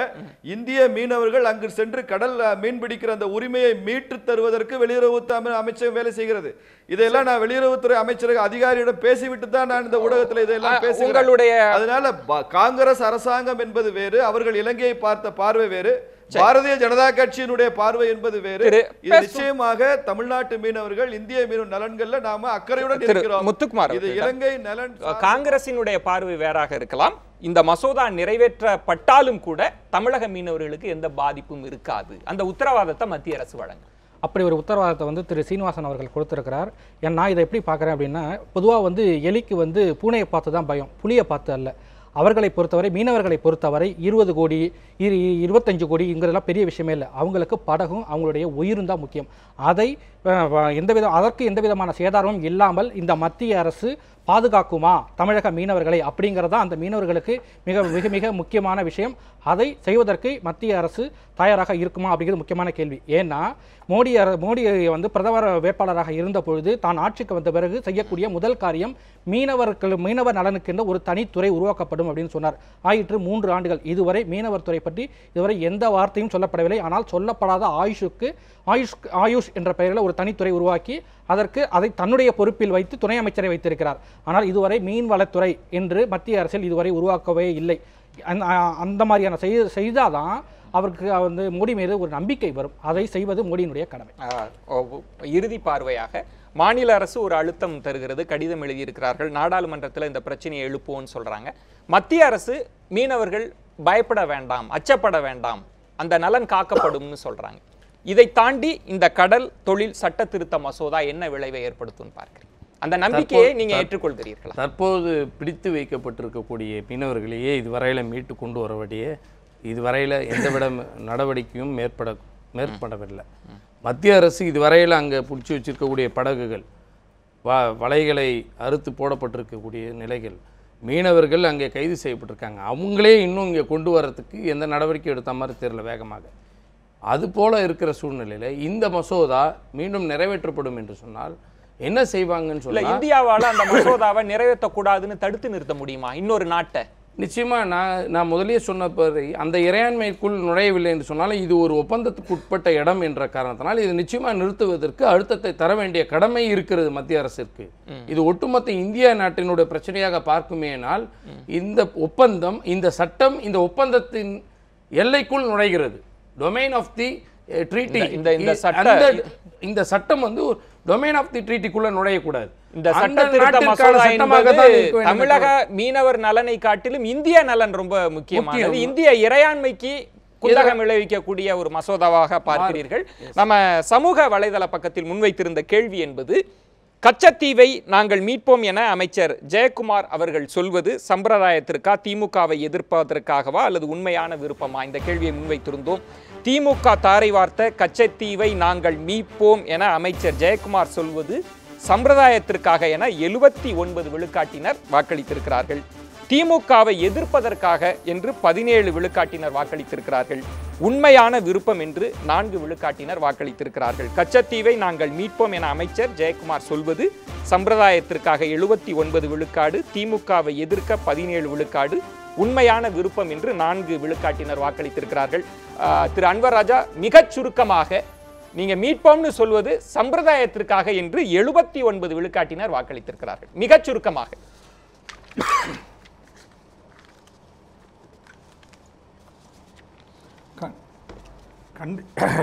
இந்திய மீனவர்கள் அங்கு சென்று கடல் மீன் பிடிக்கிற அந்த உரிமையை மீட்டு தருவதற்கு வெளியுறவு அமைச்சகம் வேலை செய்கிறது. இதெல்லாம் நான் வெளியுறவுத்துறை அமைச்சர் அதிகாரியிடம் பேசிவிட்டு தான் நான் இந்த ஊடகத்தில் இதெல்லாம் பேசுகிறேன். அதனால காங்கிரஸ் அரசாங்கம் என்பது வேறு, அவர்கள் இலங்கையை பார்த்த பார்வை வேறு, பாரதிய ஜனதா கட்சியினுடைய பார்வை என்பது வேறு. இது நிச்சயமாக தமிழ்நாட்டு மீனவர்கள் இந்திய மீனவ நலன்கள்ல நாம அக்கறையுடன் இருக்கிறோம். முத்துக்குமார், இது இலங்கை நலன். காங்கிரசினுடைய பார்வை வேறாக இருக்கலாம். இந்த மசோதா நிறைவேற்றப்பட்டாலும் கூட தமிழக மீனவர்களுக்கு எந்த பாதிப்பும் இருக்காது. அந்த உத்தரவாதத்தை மத்திய அரசு வழங்கும். அப்படி ஒரு உத்தரவாதத்தை திரு சீனிவாசன் அவர்கள் கொடுத்திருக்கிறார். நான் இதை எப்படி பார்க்குறேன் அப்படின்னா, பொதுவாக எலிக்கு பூனையை பார்த்து தான் பயம், புலியை பார்த்து அல்ல. அவர்களை பொறுத்தவரை, மீனவர்களை பொறுத்தவரை 20 கோடி 25 கோடிங்கிறதெல்லாம் பெரிய விஷயமே இல்லை. அவங்களுக்கு படகும் அவங்களுடைய உயிரும் தான் முக்கியம். அதை அதற்கு எந்த விதமான சேதாரமும் இல்லாமல் இந்த மத்திய அரசு பாதுகாக்குமா தமிழக மீனவர்களை அப்படிங்கிறதா அந்த மீனவர்களுக்கு மிக மிக மிக முக்கியமான விஷயம். அதை செய்வதற்கு மத்திய அரசு தயாராக இருக்குமா அப்படிங்கிறது முக்கியமான கேள்வி. ஏன்னா மோடி பிரதமர் வேட்பாளராக இருந்த பொழுது தான் ஆட்சிக்கு வந்த பிறகு செய்யக்கூடிய முதல் காரியம் மீனவர் நலனுக்கென்று ஒரு தனித்துறை உருவாக்கப்படும் அப்படின்னு சொன்னார். ஆயிற்று 3 ஆண்டுகள். இதுவரை மீனவர் துறை பற்றி இதுவரை எந்த வார்த்தையும் சொல்லப்படவில்லை. ஆனால் சொல்லப்படாத ஆயுஷ் என்ற பெயரில் ஒரு தனித்துறை உருவாக்கி அதை தன்னுடைய பொறுப்பில் வைத்து துணை அமைச்சரை வைத்திருக்கிறார். ஆனால் இதுவரை மீன்வளத்துறை என்று மத்திய அரசில் இதுவரை உருவாக்கவே இல்லை. அந்த மாதிரியான செய்தாதான் அவருக்கு மோடி மீது ஒரு நம்பிக்கை வரும். அதை செய்வது மோடியினுடைய கடமை. இறுதி பார்வையாக மாநில அரசு ஒரு அழுத்தம் தருகிறது, கடிதம் எழுதியிருக்கிறார்கள், நாடாளுமன்றத்தில் இந்த பிரச்சனையை எழுப்புவோன்னு சொல்றாங்க. மத்திய அரசு மீனவர்கள் பயப்பட வேண்டாம், அச்சப்பட வேண்டாம், அந்த நலன் காக்கப்படும்னு சொல்றாங்க. இதை தாண்டி இந்த கடல் தொழில் சட்ட திருத்த மசோதா என்ன விளைவை ஏற்படுத்தும் பார்க்கிறீங்க? அந்த நம்பிக்கையை நீங்க ஏற்றுக்கொள்கிறீர்களா? தற்போது பிடித்து வைக்கப்பட்டிருக்கக்கூடிய மீனவர்களையே இதுவரையில மீட்டு கொண்டு வரவடைய இதுவரையில எந்தவிட நடவடிக்கையும் மேற்படவில்லை. மத்திய அரசு இதுவரையில் அங்கே பிடிச்சி வச்சிருக்கக்கூடிய படகுகள், வலைகளை அறுத்து போடப்பட்டிருக்கக்கூடிய நிலைகள், மீனவர்கள் அங்கே கைது செய்யப்பட்டிருக்காங்க. அவங்களே இன்னும் இங்கே கொண்டு வரத்துக்கு எந்த நடவடிக்கை எடுத்த மாதிரி தெரியல வேகமாக. அதுபோல் இருக்கிற சூழ்நிலையில் இந்த மசோதா மீண்டும் நிறைவேற்றப்படும் என்று சொன்னால் என்ன செய்வாங்கன்னு சொல்ல, இந்தியாவால் அந்த மசோதாவை நிறைவேற்றக்கூடாதுன்னு தடுத்து நிறுத்த முடியுமா இன்னொரு நாட்டை? நிச்சயமாக நான் முதலியே சொன்னபடி அந்த இறையாண்மைக்குள் நுழையவில்லை என்று சொன்னாலும் இது ஒரு ஒப்பந்தத்துக்கு உட்பட்ட இடம் என்ற காரணத்தினால் இது நிச்சயமாக நிறுத்துவதற்கு அழுத்தத்தை தர வேண்டிய கடமை இருக்கிறது மத்திய அரசிற்கு. இது ஒட்டுமொத்த இந்திய நாட்டினுடைய பிரச்சனையாக பார்க்குமேனால் இந்த ஒப்பந்தம், இந்த சட்டம் இந்த ஒப்பந்தத்தின் எல்லைக்குள் நுழைகிறது. Domain of the treaty. இந்த சட்டம் டொமைன் ஆஃப் தி ட்ரீட்டிக்குள்ள நுழையக்கூடாது. இந்த சட்ட திருத்த மசோதா என்பது தமிழக மீனவர் நலனை காட்டிலும் இந்திய நலன் ரொம்ப முக்கியமானது. இந்திய இறையாண்மைக்கு குந்தகம் விளைவிக்கக்கூடிய ஒரு மசோதாவாக பார்க்கிறீர்கள். நம்ம சமூக வலைதள பக்கத்தில் முன்வைத்திருந்த கேள்வி என்பது, கச்சத்தீவை நாங்கள் மீட்போம் என அமைச்சர் ஜெயக்குமார் அவர்கள் சொல்வது சம்பிரதாயத்திற்கா, திமுகவை எதிர்ப்பதற்காகவா அல்லது உண்மையான விருப்பமா? இந்த கேள்வியை முன்வைத்திருந்தோம். திமுக தாரை வார்த்த கச்சத்தீவை நாங்கள் மீட்போம் என அமைச்சர் ஜெயக்குமார் சொல்வது சம்பிரதாயத்திற்காக என 79 விழுக்காட்டினர் வாக்களித்திருக்கிறார்கள். திமுகவை எதிர்ப்பதற்காக என்று 17 விழுக்காட்டினர் வாக்களித்திருக்கிறார்கள். உண்மையான விருப்பம் என்று 4 விழுக்காட்டினர் வாக்களித்திருக்கிறார்கள். கச்சத்தீவை நாங்கள் மீட்போம் என அமைச்சர் ஜெயக்குமார் சொல்வது சம்பிரதாயத்திற்காக 79 விழுக்காடு, திமுகவை எதிர்க்க 17 விழுக்காடு, உண்மையான விருப்பம் என்று 4 விழுக்காட்டினர் வாக்களித்திருக்கிறார்கள். திரு அன்வர் ராஜா, மிகச் சுருக்கமாக நீங்க மீட்போம்னு சொல்வது சம்பிரதாயத்திற்காக என்று 79 விழுக்காட்டினர் வாக்களித்திருக்கிறார்கள். மிகச் சுருக்கமாக.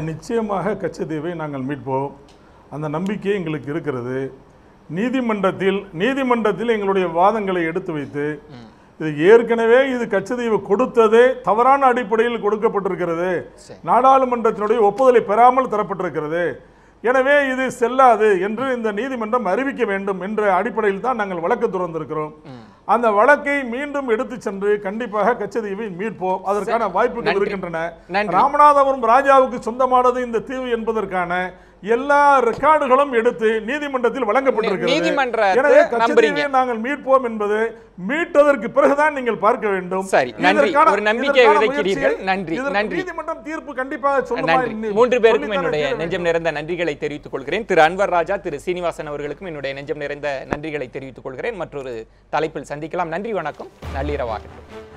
நிச்சயமாக கச்சத்தீவை நாங்கள் மீட்போம், அந்த நம்பிக்கை எங்களுக்கு இருக்கிறது. நீதிமன்றத்தில் எங்களுடைய வாதங்களை எடுத்து வைத்து இது ஏற்கனவே கச்சத்தீவு கொடுத்ததே தவறான அடிப்படையில் கொடுக்கப்பட்டிருக்கிறது, நாடாளுமன்றத்தினுடைய ஒப்புதலை பெறாமல் தரப்பட்டிருக்கிறது, எனவே இது செல்லாது என்று இந்த நீதிமன்றம் அறிவிக்க வேண்டும் என்ற அடிப்படையில் தான் நாங்கள் வழக்கு தொடர்ந்திருக்கிறோம். அந்த வழக்கை மீண்டும் எடுத்து சென்று கண்டிப்பாக கச்சத்தீவை மீட்போம். அதற்கான வாய்ப்புகள் இருக்கின்றன. ராமநாதபுரம் ராஜாவுக்கு சொந்தமானது இந்த தீவு என்பதற்கான எல்லா ரெக்கார்டுகளும் எடுத்து நீதிமன்றத்தில் வழங்கப்பட்டிருக்கிறது. எனவே கச்சத்தீவை நாங்கள் மீட்போம் என்பது மீட்டதற்கு பிறகுதான் நீங்கள் பார்க்க வேண்டும். சரி, நன்றி. ஒரு நம்பிக்கையை விதைக்கிறீர்கள். நன்றி. நன்றி. நீதிமன்றம் தீர்ப்பு கண்டிப்பாக சொல்லும். நன்றி. 3 பேருக்கும் என்னுடைய நெஞ்சம் நிறைந்த நன்றிகளை தெரிவித்துக் கொள்கிறேன். திரு அன்வர் ராஜா, திரு சீனிவாசன் அவர்களுக்கும் என்னுடைய நெஞ்சம் நிறைந்த நன்றிகளை தெரிவித்துக் கொள்கிறேன். மற்றொரு தலைப்பில் சந்திக்கலாம். நன்றி, வணக்கம், நள்ளிரவாகட்டும்.